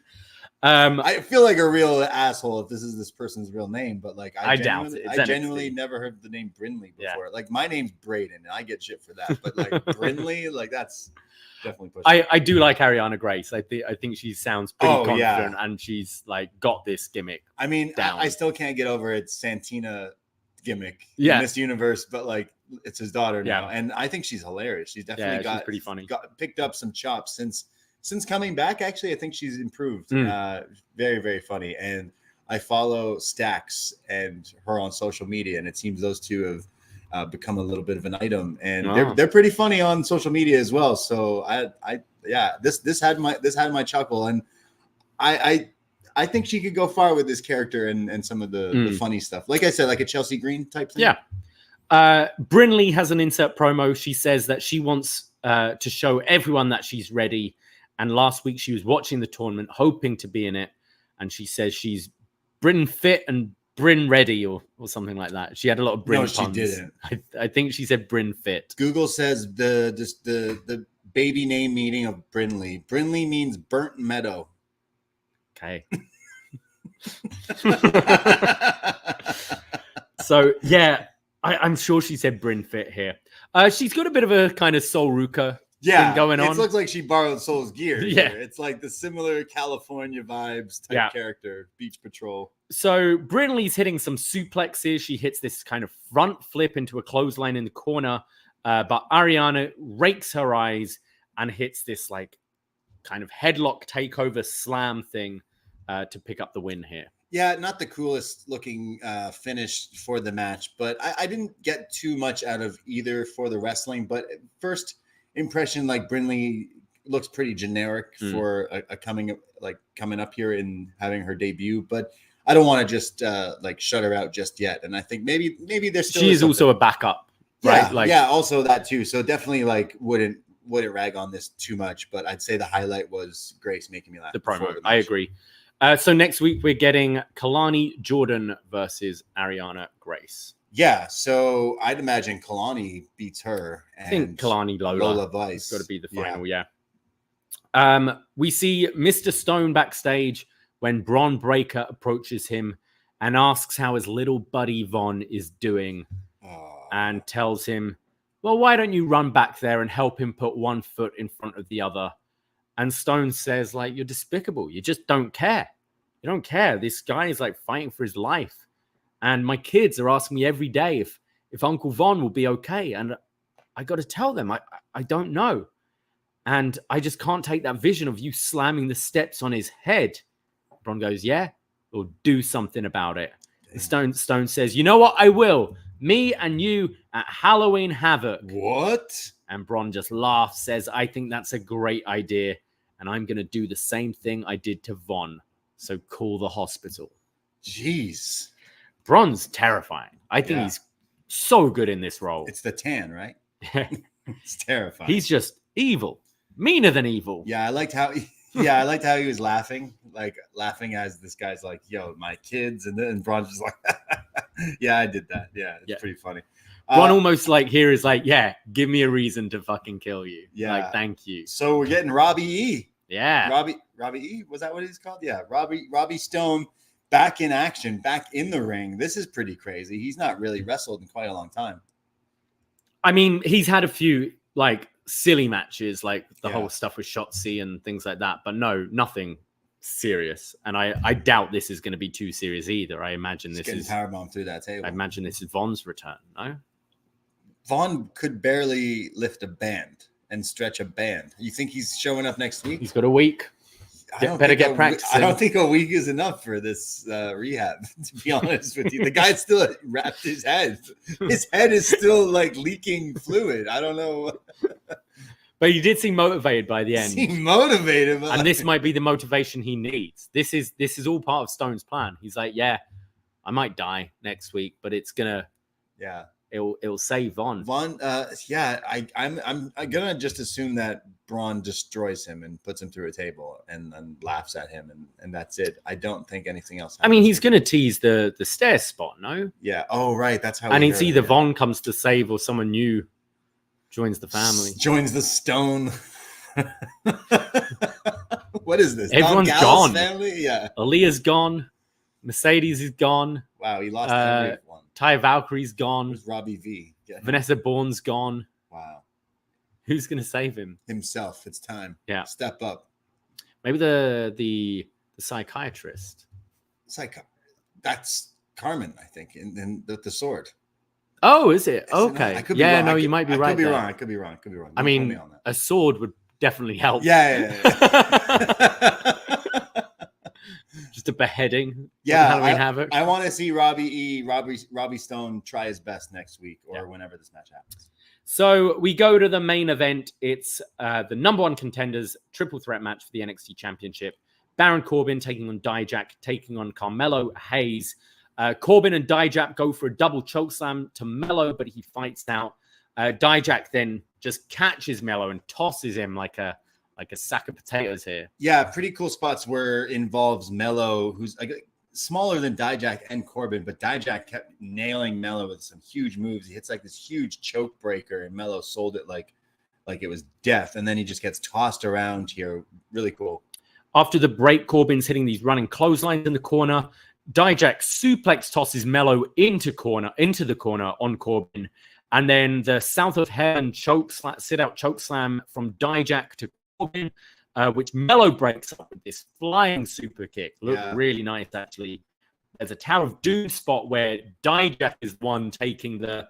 I feel like a real asshole if this is this person's real name, but like I doubt it. I genuinely never heard the name Brinley before. Like my name's Braden, and I get shit for that. But like Brinley, like that's definitely pushing. I do like Arianna Grace. I think she sounds pretty confident, and she's like got this gimmick. I mean, I still can't get over its Santina gimmick in this universe, but like it's his daughter now, and I think she's hilarious. She's definitely she's pretty funny. Picked up some chops since coming back. Actually, I think she's improved. Very, very funny. And I follow Stax and her on social media, and it seems those two have become a little bit of an item, and they're pretty funny on social media as well. So this had my chuckle, and I think she could go far with this character and some of the funny stuff. Like I said, like a Chelsea Green type thing. Yeah. Brinley has an insert promo. She says that she wants to show everyone that she's ready. And last week she was watching the tournament, hoping to be in it. And she says she's Bryn fit and Bryn ready or something like that. She had a lot of Bryn puns. No, she didn't. I think she said Bryn fit. Google says the baby name meaning of Brinley. Brinley means burnt meadow. Okay. So, yeah, I'm sure she said Bryn fit here. She's got a bit of a kind of Sol Ruka thing going on. It looks like she borrowed Sol's gear. Yeah. Here. It's like the similar California vibes type character, Beach Patrol. So Brinley's hitting some suplexes. She hits this kind of front flip into a clothesline in the corner. But Arianna rakes her eyes and hits this like kind of headlock takeover slam thing to pick up the win here. Yeah, not the coolest looking finish for the match, but I didn't get too much out of either for the wrestling. But first impression, like Brinley looks pretty generic for a coming up here and having her debut. But I don't want to just like shut her out just yet. And I think maybe there's still she is also a backup, right? Also that too. So definitely like wouldn't rag on this too much. But I'd say the highlight was Grace making me laugh. The promo, I agree. So next week we're getting Kalani Jordan versus Arianna Grace. Yeah, so I'd imagine Kalani beats her. And I think Kalani Lola Vice. It's got to be the final, yeah. We see Mr. Stone backstage when Bron Breakker approaches him and asks how his little buddy Von is doing and tells him, well, why don't you run back there and help him put one foot in front of the other? And Stone says, like, you're despicable. You just don't care. You don't care. This guy is like fighting for his life. And my kids are asking me every day if Uncle Von will be okay. And I got to tell them, I don't know. And I just can't take that vision of you slamming the steps on his head. Bron goes, yeah, we'll do something about it. Stone says, you know what? I will. Me and you at Halloween Havoc. What? And Bron just laughs, says, I think that's a great idea. And I'm going to do the same thing I did to Von. So call the hospital. Jeez. Bron's terrifying. I think he's so good in this role. It's the tan, right? It's terrifying. He's just evil. Meaner than evil. Yeah, I liked how he was laughing as this guy's like, yo, my kids. And then Bron's just like, yeah, I did that. Yeah, it's pretty funny. Bron almost like here is like, yeah, give me a reason to fucking kill you. Yeah. Like, thank you. So we're getting Robbie E. Yeah. Robbie E. Was that what he's called? Yeah. Robbie Stone back in action, back in the ring. This is pretty crazy. He's not really wrestled in quite a long time. I mean, he's had a few like silly matches, like the whole stuff with Shotzi and things like that. But no, nothing serious. And I doubt this is going to be too serious either. I imagine this is powerbomb through that table. I imagine this is Von's return. No? Von could barely lift a band and stretch a band. You think he's showing up next week? He's got a week. Better get practicing. I don't think a week is enough for this rehab, to be honest with you. The guy still wrapped his head. His head is still like leaking fluid. I don't know. But he did seem motivated by the end. Seem motivated. And this might be the motivation he needs. This is all part of Stone's plan. He's like, yeah, I might die next week, but it's gonna it'll save Von. I'm gonna just assume that Braun destroys him and puts him through a table and then laughs at him and that's it. I don't think anything else happens. I mean, he's gonna tease the stairs spot, no? Yeah. Oh, right. That's how. And it's either Von comes to save or someone new joins the family. Joins the Stone. What is this? Everyone's Don Gallows' gone. family? Yeah. Aaliyah's gone. Mercedes is gone. Wow, he lost everyone. Ty Valkyrie's gone. Where's Robbie V? Vanessa Bourne's gone. Wow. Who's going to save him? Himself. It's time. Yeah. Step up. Maybe the psychiatrist. That's Karmen, I think, and the sword. Oh, is it? Okay. Yeah, no, you might be right. I could be wrong. I mean, a sword would definitely help. Yeah. Just a beheading. Yeah, Halloween Havoc. I want to see Robbie Stone try his best next week or whenever this match happens. So we go to the main event. It's the number one contenders triple threat match for the NXT Championship. Baron Corbin taking on Dijak, taking on Carmelo Hayes. Corbin and Dijak go for a double chokeslam to Melo, but he fights out. Dijak then just catches Melo and tosses him like a sack of potatoes here. Yeah, pretty cool spots where it involves Melo, who's smaller than Dijak and Corbin, but Dijak kept nailing Melo with some huge moves. He hits like this huge choke breaker, and Melo sold it like it was death. And then he just gets tossed around here. Really cool. After the break, Corbin's hitting these running clotheslines in the corner. Dijak suplex tosses Melo into the corner on Corbin. And then the South of Heaven sit-out choke slam from Dijak to Corbin, which Melo breaks up with this flying super kick. Looked really nice, actually. There's a Tower of Doom spot where Dijak is one taking the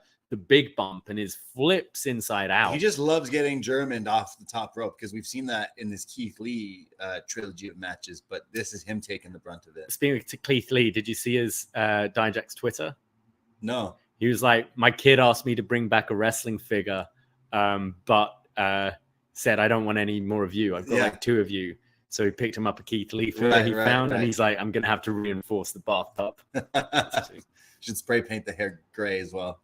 big bump and his flips inside out. He just loves getting Germaned off the top rope because we've seen that in this Keith Lee trilogy of matches, but this is him taking the brunt of it. Speaking to Keith Lee, did you see his Dijak's Twitter? No. He was like, my kid asked me to bring back a wrestling figure, but said, I don't want any more of you. I've got like 2 of you. So he picked him up a Keith Lee figure he found, and he's like, I'm going to have to reinforce the bathtub. Should spray paint the hair gray as well.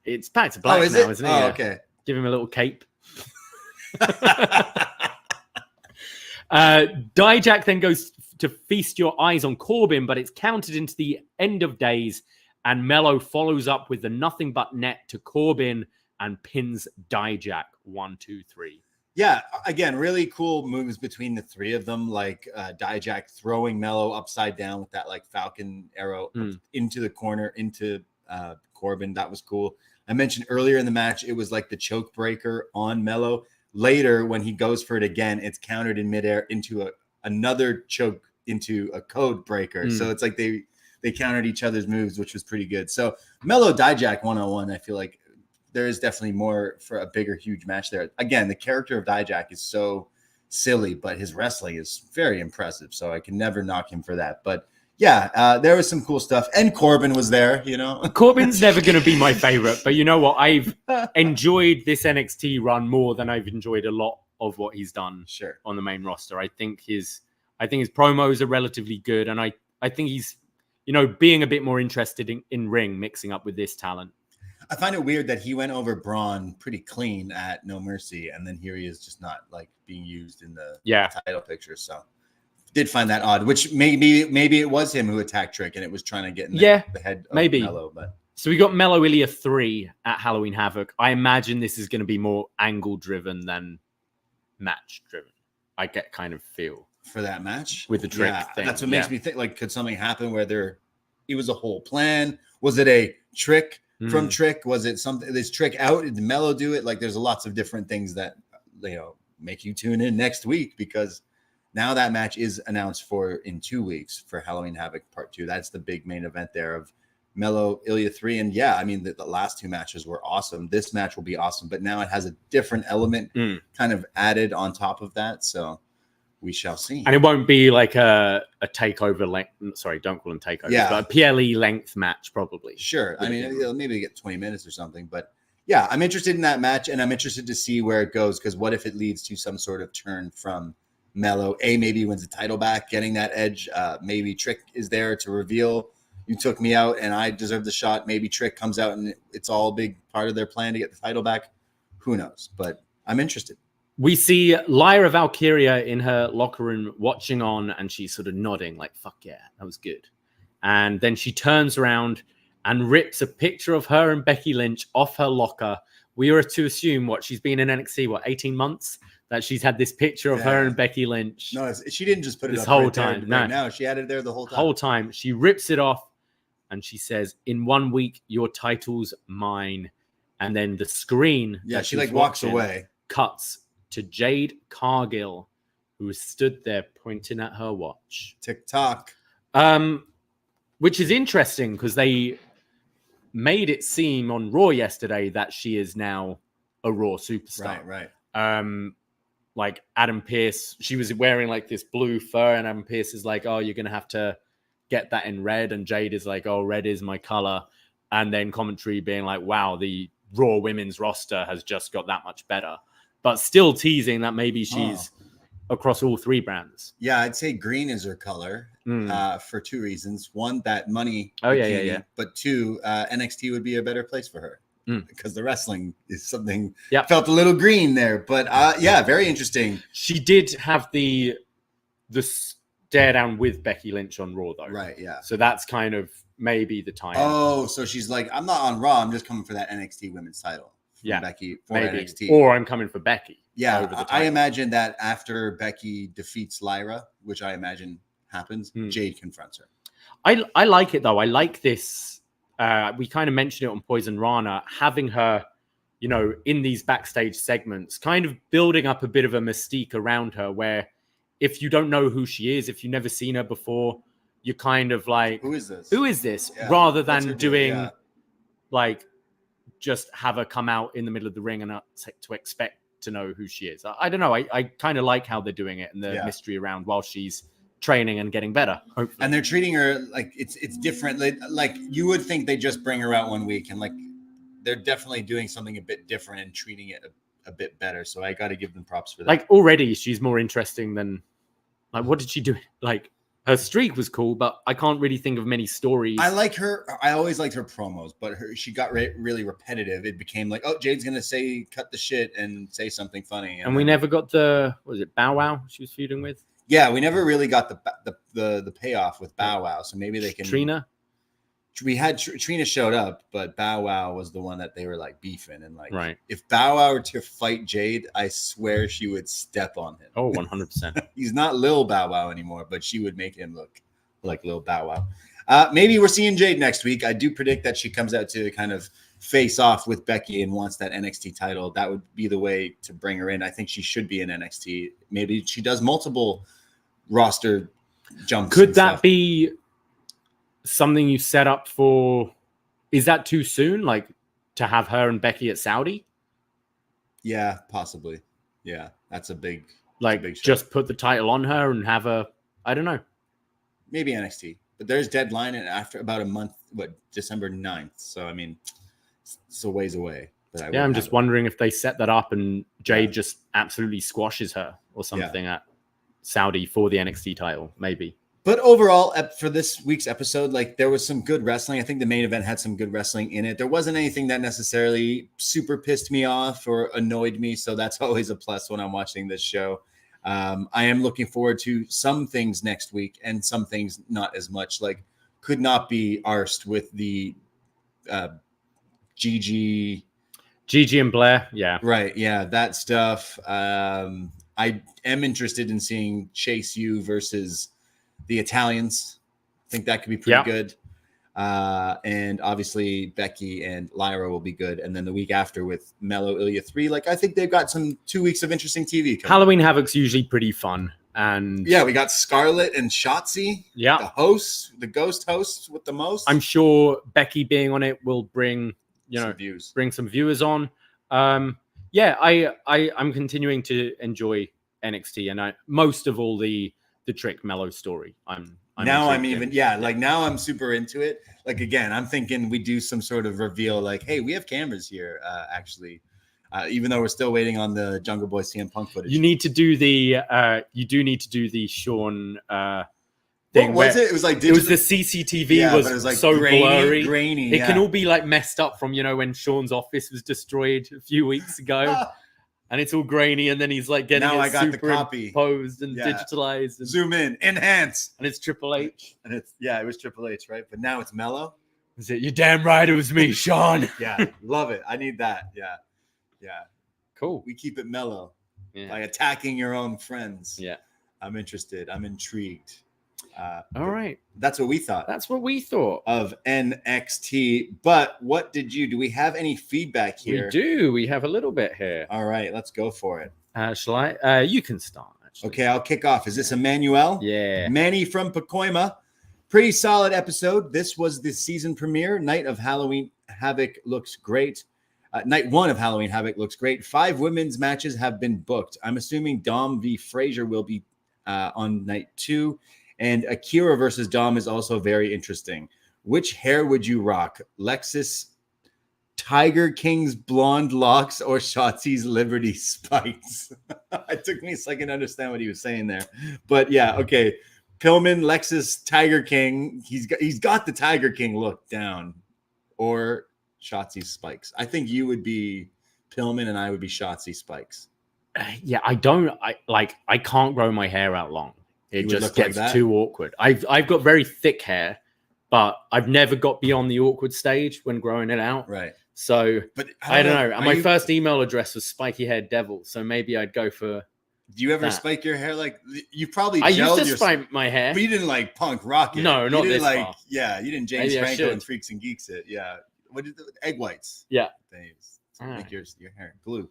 It's back to black now, isn't it? Oh, okay. Give him a little cape. Dijak then goes to feast your eyes on Corbin, but it's counted into the end of days, and Melo follows up with the nothing but net to Corbin and pins Dijak 1, 2, 3. Yeah, again, really cool moves between the 3 of them, like Dijak throwing Melo upside down with that like Falcon arrow into the corner, into Corbin. That was cool. I mentioned earlier in the match, it was like the choke breaker on Melo. Later, when he goes for it again, it's countered in midair into another choke into a code breaker. So it's like they countered each other's moves, which was pretty good. So Melo Dijak 1-on-1, I feel like there is definitely more for a bigger, huge match there. Again, the character of Dijak is so silly, but his wrestling is very impressive. So I can never knock him for that. But yeah, there was some cool stuff. And Corbin was there, you know. Corbin's never going to be my favorite. But you know what? I've enjoyed this NXT run more than I've enjoyed a lot of what he's done on the main roster. I think his promos are relatively good. And I think he's, being a bit more interested in ring, mixing up with this talent. I find it weird that he went over Braun pretty clean at No Mercy. And then here he is just not like being used in the title picture. So did find that odd, which maybe it was him who attacked Trick and it was trying to get in the head of Melo. But so we got Melo Ilya 3 at Halloween Havoc. I imagine this is going to be more angle driven than match driven. I get kind of feel for that match with the Trick thing. That's what makes me think, like, could something happen where it was a whole plan? Was it a trick from Trick? Was it something this Trick out? Did Melo do it? Like, there's lots of different things that make you tune in next week, because now that match is announced in 2 weeks for Halloween Havoc Part 2. That's the big main event there of Melo Ilya 3. And yeah, I mean, the last 2 matches were awesome. This match will be awesome, but now it has a different element kind of added on top of that. So we shall see. And it won't be like a takeover length. Sorry, don't call them takeovers, but a PLE length match, probably. Sure. I mean, maybe get 20 minutes or something, but yeah, I'm interested in that match, and I'm interested to see where it goes, because what if it leads to some sort of turn from Melo? Maybe he wins the title back, getting that edge. Maybe Trick is there to reveal, you took me out and I deserve the shot. Maybe Trick comes out and it's all a big part of their plan to get the title back. Who knows? But I'm interested. We see Lyra Valkyria in her locker room watching on, and she's sort of nodding like, fuck yeah, that was good. And then she turns around and rips a picture of her and Becky Lynch off her locker we were to assume she's been in NXT, 18 months, that she's had this picture of her and Becky Lynch. No, she didn't just put it this up whole right time. There, no, right now. She had it there the whole time. Whole time. She rips it off and she says, "In 1 week, your title's mine." And then the screen. Yeah, she walks away. Cuts to Jade Cargill, who stood there pointing at her watch. TikTok. Which is interesting because they made it seem on Raw yesterday that she is now a Raw superstar. Right. Like Adam Pearce, she was wearing like this blue fur, and Adam Pearce is like, "Oh, you're gonna have to get that in red," and Jade is like, "Oh, red is my color," and then commentary being like, "Wow, the Raw women's roster has just got that much better," but still teasing that maybe she's across all 3 brands. Yeah, I'd say green is her color for 2 reasons. One, that money. Oh, yeah. But 2, NXT would be a better place for her because the wrestling is something felt a little green there. But very interesting. She did have the stare down with Becky Lynch on Raw, though. Right, yeah. So that's kind of maybe the time. Oh, so she's like, I'm not on Raw. I'm just coming for that NXT women's title. Becky for maybe. NXT. Or I'm coming for Becky. Yeah, I imagine that after Becky defeats Lyra, which I imagine happens, Jade confronts her. I like it, though. I like this. We kind of mentioned it on Poisonrana, having her, in these backstage segments, kind of building up a bit of a mystique around her, where if you don't know who she is, if you've never seen her before, you're kind of like, who is this? Who is this? Yeah, rather than doing just have her come out in the middle of the ring and to expect to know who she is. I don't know. I kind of like how they're doing it and the mystery around while she's training and getting better. Hopefully. And they're treating her like it's different. Like you would think they just bring her out 1 week, and like they're definitely doing something a bit different and treating it a bit better. So I got to give them props for that. Like already she's more interesting than what did she do? Like her streak was cool, but I can't really think of many stories. I like her. I always liked her promos, but she got really repetitive. It became like, oh, Jade's going to cut the shit and say something funny. And we never got Bow Wow she was feuding with? Yeah, we never really got the payoff with Bow Wow. So maybe they can. Trina? We had Trina showed up, but Bow Wow was the one that they were like beefing. And like, if Bow Wow were to fight Jade, I swear she would step on him. Oh, 100%. He's not Lil Bow Wow anymore, but she would make him look like Lil Bow Wow. Maybe we're seeing Jade next week. I do predict that she comes out to kind of face off with Becky and wants that NXT title. That would be the way to bring her in. I think she should be in NXT. Maybe she does multiple roster jumps. Could that be something you set up for? Is that too soon, like to have her and Becky at Saudi? Yeah, possibly. Yeah, that's a big big just put the title on her and have her. I don't know, maybe NXT, but there's deadline and after about a month, December 9th. So I mean, it's a ways away. But I'm just wondering if they set that up and Jade just absolutely squashes her or something at Saudi for the NXT title, maybe. But overall, for this week's episode, like there was some good wrestling. I think the main event had some good wrestling in it. There wasn't anything that necessarily super pissed me off or annoyed me. So that's always a plus when I'm watching this show. I am looking forward to some things next week and some things not as much. Like could not be arsed with the Gigi and Blair. Yeah. Right. Yeah. That stuff. I am interested in seeing Chase U versus the Italians. I think that could be pretty good. And obviously Becky and Lyra will be good. And then the week after with Melo Ilya 3, like I think they've got some 2 weeks of interesting TV coming. Halloween Havoc's usually pretty fun. And we got Scarlett and Shotzi. Yeah. The hosts, the ghost hosts with the most. I'm sure Becky being on it will bring, bring some viewers on. I'm continuing to enjoy NXT and most of all the Trick Melo story. Now I'm super into it. Like again, I'm thinking we do some sort of reveal like, hey, we have cameras here actually. Even though we're still waiting on the Jungle Boy CM Punk footage. You need to do the Sean thing. What was it? It was like it was the CCTV was like so grainy. It can all be like messed up from when Sean's office was destroyed a few weeks ago. And it's all grainy, and then he's like getting superimposed and digitalized. And zoom in, enhance, and it's Triple H. And it was Triple H, right? But now it's Melo. Is it? You're damn right, it was me, Sean. Yeah, love it. I need that. Yeah. Yeah. Cool. We keep it mellow by attacking your own friends. Yeah. I'm interested. I'm intrigued. All right. That's what we thought. That's what we thought of NXT. But what did you do? We have any feedback here? We do. We have a little bit here. All right. Let's go for it. Shall I? You can start. Actually. Okay. I'll kick off. Is this Emmanuel? Yeah. Manny from Pacoima. Pretty solid episode. This was the season premiere. Night of Halloween Havoc looks great. Night 1 of Halloween Havoc looks great. 5 women's matches have been booked. I'm assuming Dom v. Frazier will be on night 2. And Akira versus Dom is also very interesting. Which hair would you rock? Lexis Tiger King's blonde locks or Shotzi's Liberty spikes? It took me a second to understand what he was saying there. But yeah, okay. Pillman, Lexis, Tiger King. He's got the Tiger King look down. Or Shotzi's spikes. I think you would be Pillman and I would be Shotzi spikes. Yeah, I can't grow my hair out long. It just gets too awkward. I've got very thick hair, but I've never got beyond the awkward stage when growing it out. Right. So but I don't know. And my first email address was spiky haired devil. So maybe I'd go for. Do you ever spike your hair? Like you probably. I used to spike my hair, but you didn't like punk rock it. No, not this far. Yeah, you didn't James Franco and Freaks and Geeks it. Yeah. What did the egg whites? Yeah. Things make your hair glue.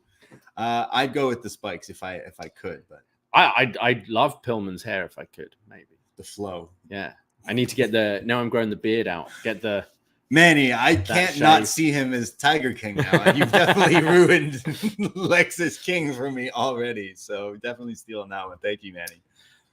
I'd go with the spikes if I could, but I'd love Pillman's hair if I could, maybe. The flow. Yeah. I need to get now I'm growing the beard out. Get the Manny, I can't not see him as Tiger King now. You've definitely ruined Lexis King for me already. So definitely stealing that one. Thank you, Manny.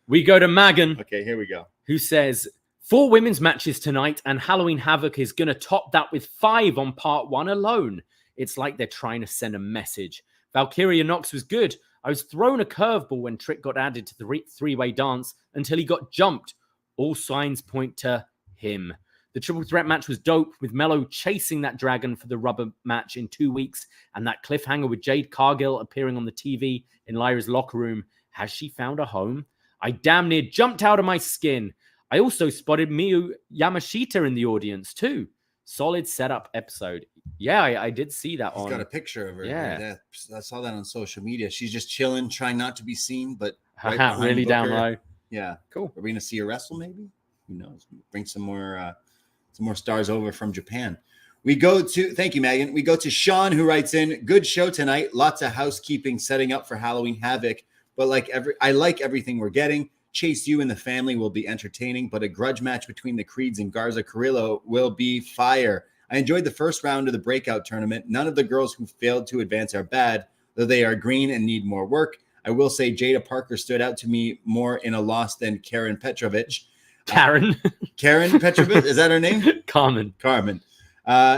We go to Magan. Okay, here we go. Who says 4 women's matches tonight, and Halloween Havoc is going to top that with 5 on part 1 alone. It's like they're trying to send a message. Valkyria Nox was good. I was thrown a curveball when Trick got added to the three-way dance until he got jumped. All signs point to him. The triple threat match was dope, with Melo chasing that dragon for the rubber match in 2 weeks, and that cliffhanger with Jade Cargill appearing on the TV in Lyra's locker room. Has she found a home? I damn near jumped out of my skin. I also spotted Miyu Yamashita in the audience too. Solid setup episode. Yeah, I did see that. He's got a picture of her. Yeah. I saw that on social media. She's just chilling, trying not to be seen, but her hat really down low. Yeah, cool. Are we gonna see her wrestle? Maybe. Who knows? Bring some more stars over from Japan. We go to thank you, Megan. We go to Sean, who writes in, good show tonight. Lots of housekeeping setting up for Halloween Havoc, but I like everything we're getting. Chase U and the family will be entertaining, but a grudge match between the Creeds and Garza Carrillo will be fire. I enjoyed the first round of the Breakout tournament. None of the girls who failed to advance are bad, though they are green and need more work. I will say Jaida Parker stood out to me more in a loss than Karen Petrovic. Karen Petrovic? Is that her name? Karmen.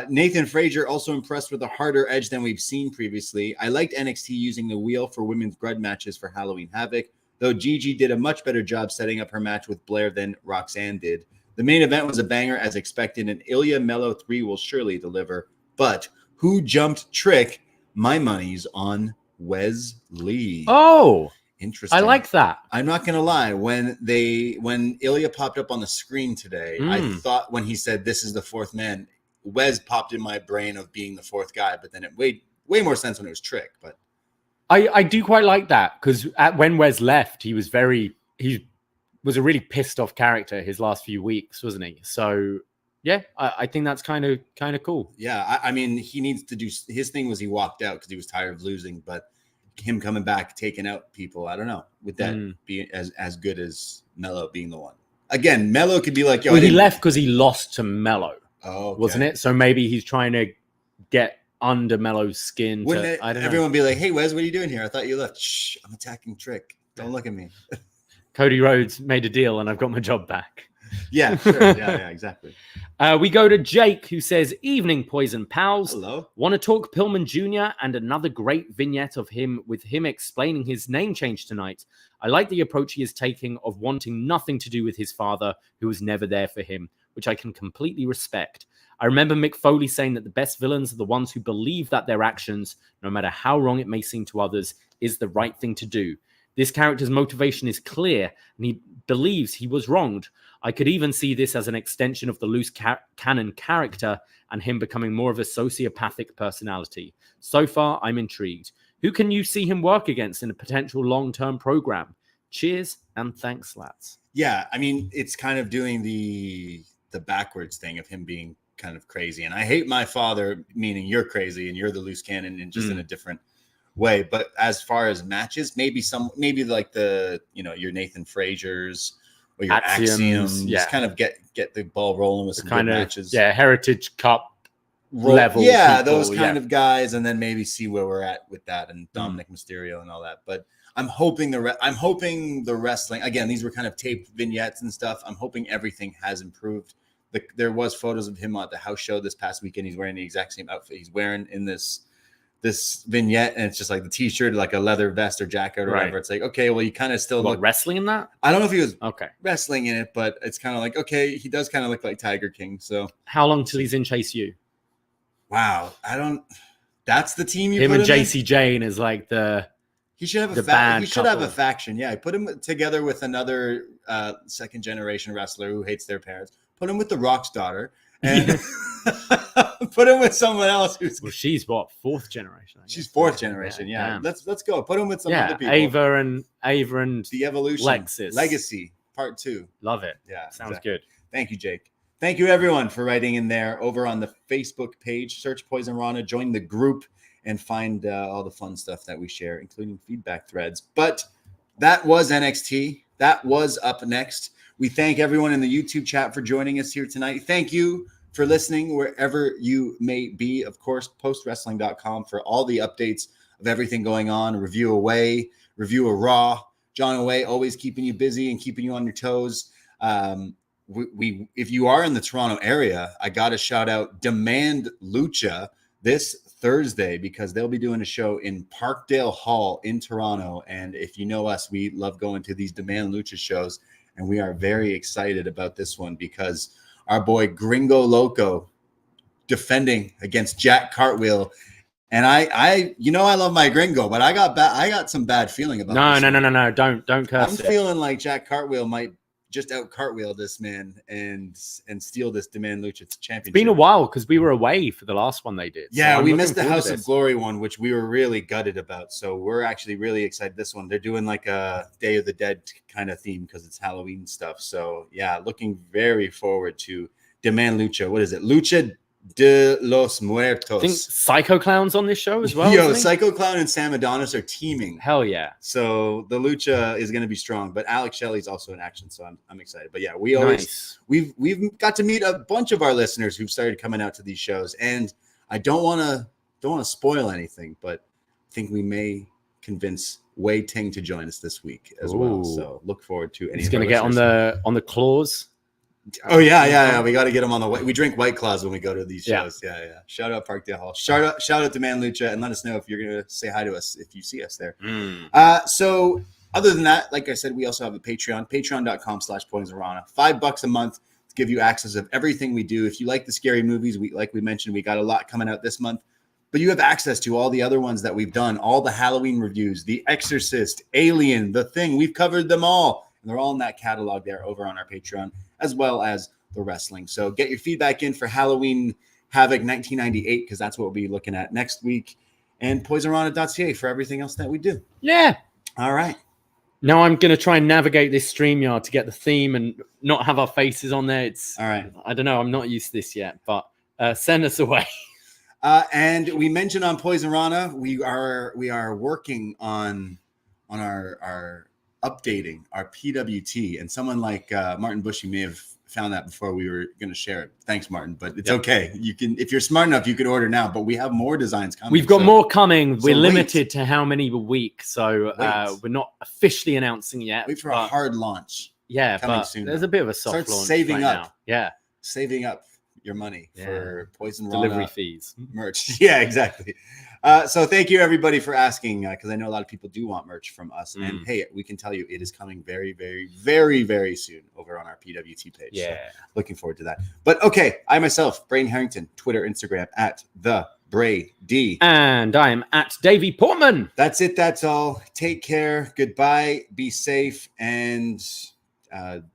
Nathan Frazier also impressed with a harder edge than we've seen previously. I liked NXT using the wheel for women's grudge matches for Halloween Havoc, though Gigi did a much better job setting up her match with Blair than Roxanne did. The main event was a banger as expected, and Ilya Melo 3 will surely deliver. But who jumped Trick? My money's on Wesley. Oh, interesting. I like that. I'm not gonna lie. When Ilya popped up on the screen today, I thought when he said this is the 4th man, Wes popped in my brain of being the 4th guy, but then it made way more sense when it was Trick. But I do quite like that because when Wes left, he was a really pissed off character his last few weeks, wasn't he? So yeah, I think that's kind of cool. Yeah, I mean, he needs to do his thing. Was he walked out because he was tired of losing, but him coming back, taking out people, I don't know, would that be as good as Melo being the one? Again, Melo could be like, yo, he left because he lost to Melo. Oh, okay. Wasn't it? So maybe he's trying to get under Melo's skin. I don't know. Everyone be like, hey, Wes, what are you doing here? I thought you left. Shh, I'm attacking Trick. Don't look at me. Cody Rhodes made a deal and I've got my job back. Yeah, sure. Yeah, exactly. We go to Jake, who says, evening, Poison Pals. Hello. Want to talk Pillman Jr. and another great vignette of him with him explaining his name change tonight. I like the approach he is taking of wanting nothing to do with his father, who was never there for him, which I can completely respect. I remember Mick Foley saying that the best villains are the ones who believe that their actions, no matter how wrong it may seem to others, is the right thing to do. This character's motivation is clear, and he believes he was wronged. I could even see this as an extension of the loose cannon character and him becoming more of a sociopathic personality. So far, I'm intrigued. Who can you see him work against in a potential long-term program? Cheers and thanks, lads. Yeah, I mean, it's kind of doing the backwards thing of him being kind of crazy. And I hate my father, meaning you're crazy and you're the loose cannon and just in a different way. But as far as matches, maybe like the, your Nathan Frazier's or your Axioms, just kind of get the ball rolling with some good matches. Yeah, Heritage Cup level. Yeah, people, those kind of guys, and then maybe see where we're at with that and Dominic Mysterio and all that. But I'm hoping the wrestling, again, these were kind of taped vignettes and stuff. I'm hoping everything has improved. There was photos of him at the house show this past weekend. He's wearing the exact same outfit he's wearing in this vignette, and it's just like the t-shirt, like a leather vest or jacket or whatever. It's like, okay, well, you kind of still look wrestling in that. I don't know if he was wrestling in it, but it's kind of like, okay, he does kind of look like Tiger King. So how long till he's in Chase U? Wow, that's the team you him put and JC Jane is like he should have a faction. Yeah, put him together with another second generation wrestler who hates their parents. Put him with the Rock's daughter. And put him with someone else she's what, fourth generation? She's fourth generation. Yeah. Let's go. Put him with some other people. Ava and the Evolution, Lexis Legacy Part 2. Love it. Yeah, sounds good. Thank you, Jake. Thank you, everyone, for writing in there over on the Facebook page. Search Poison Rana, join the group, and find all the fun stuff that we share, including feedback threads. But that was NXT. That was Up Next. We thank everyone in the YouTube chat for joining us here tonight. Thank you for listening wherever you may be. Of course, postwrestling.com for all the updates of everything going on. Review Away, Review of Raw. John Away, always keeping you busy and keeping you on your toes. If you are in the Toronto area, I got to shout out Demand Lucha this Thursday, because they'll be doing a show in Parkdale Hall in Toronto. And if you know us, we love going to these Demand Lucha shows. And we are very excited about this one because our boy Gringo Loco defending against Jack Cartwheel. And I love my Gringo, but I got some bad feeling about this. No. Don't curse. I'm feeling like Jack Cartwheel might just out cartwheel this man and steal this Demand Lucha Championship. It's been a while because we were away for the last one they did. Yeah, we missed the House of Glory one, which we were really gutted about. So we're actually really excited. This one, they're doing like a Day of the Dead kind of theme because it's Halloween stuff. So yeah, looking very forward to Demand Lucha. What is it? Lucha de los Muertos. I think Psycho Clown's on this show as well. Yo, Psycho Clown and Sam Adonis are teaming. Hell yeah. So the Lucha is going to be strong, but Alex Shelley's also in action, so I'm excited. But yeah, we've got to meet a bunch of our listeners who've started coming out to these shows, and I don't want to spoil anything, but I think we may convince Wei Ting to join us this week as well. So look forward to any. He's going to get on the claws. Oh yeah. We got to get them on the way. We drink White Claws when we go to these shows. Yeah. Shout out Parkdale Hall. Shout out to Man Lucha, and let us know if you're going to say hi to us if you see us there. So other than that, like I said, we also have a Patreon, patreon.com/Poisonrana. $5 a month to give you access of everything we do. If you like the scary movies, like we mentioned, we got a lot coming out this month, but you have access to all the other ones that we've done, all the Halloween reviews, The Exorcist, Alien, The Thing. We've covered them all, and they're all in that catalog there over on our Patreon, as well as the wrestling. So get your feedback in for Halloween Havoc 1998, because that's what we'll be looking at next week. And Poisonrana.ca for everything else that we do. Yeah. All right. Now I'm going to try and navigate this StreamYard to get the theme and not have our faces on there. It's all right. I don't know. I'm not used to this yet, but send us away. And we mentioned on Poisonrana, we are working on our updating our PWT, and someone like Martin Bushy may have found that before we were going to share it. Thanks, Martin, but it's okay. You can, if you're smart enough, you can order now, but we have more designs coming. We've got more coming. We're limited to how many a week, so we're not officially announcing yet. Wait for a hard launch. Yeah, but soon. There's a bit of a soft launch. Saving up. Now. Yeah, saving up your money for Poisonrana delivery fees, merch. Yeah, exactly. So thank you everybody for asking, because I know a lot of people do want merch from us. And hey, we can tell you it is coming very, very, very, very soon over on our PWT page. Yeah, so looking forward to that. But okay, I myself, Braden Herrington, Twitter, Instagram at the Brady. And I'm at Davie Portman. That's it. That's all. Take care. Goodbye. Be safe. And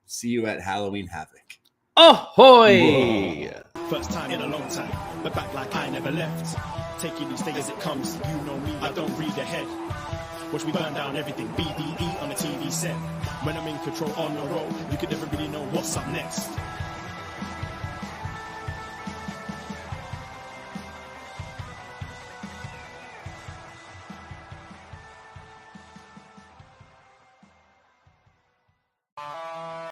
see you at Halloween Havoc. Ahoy! Whoa. First time in a long time, but back like I never left. Taking each day as it comes. You know me, I don't read ahead. Watch me burn down everything. BDE on the TV set. When I'm in control on the road, you could never really know what's up next.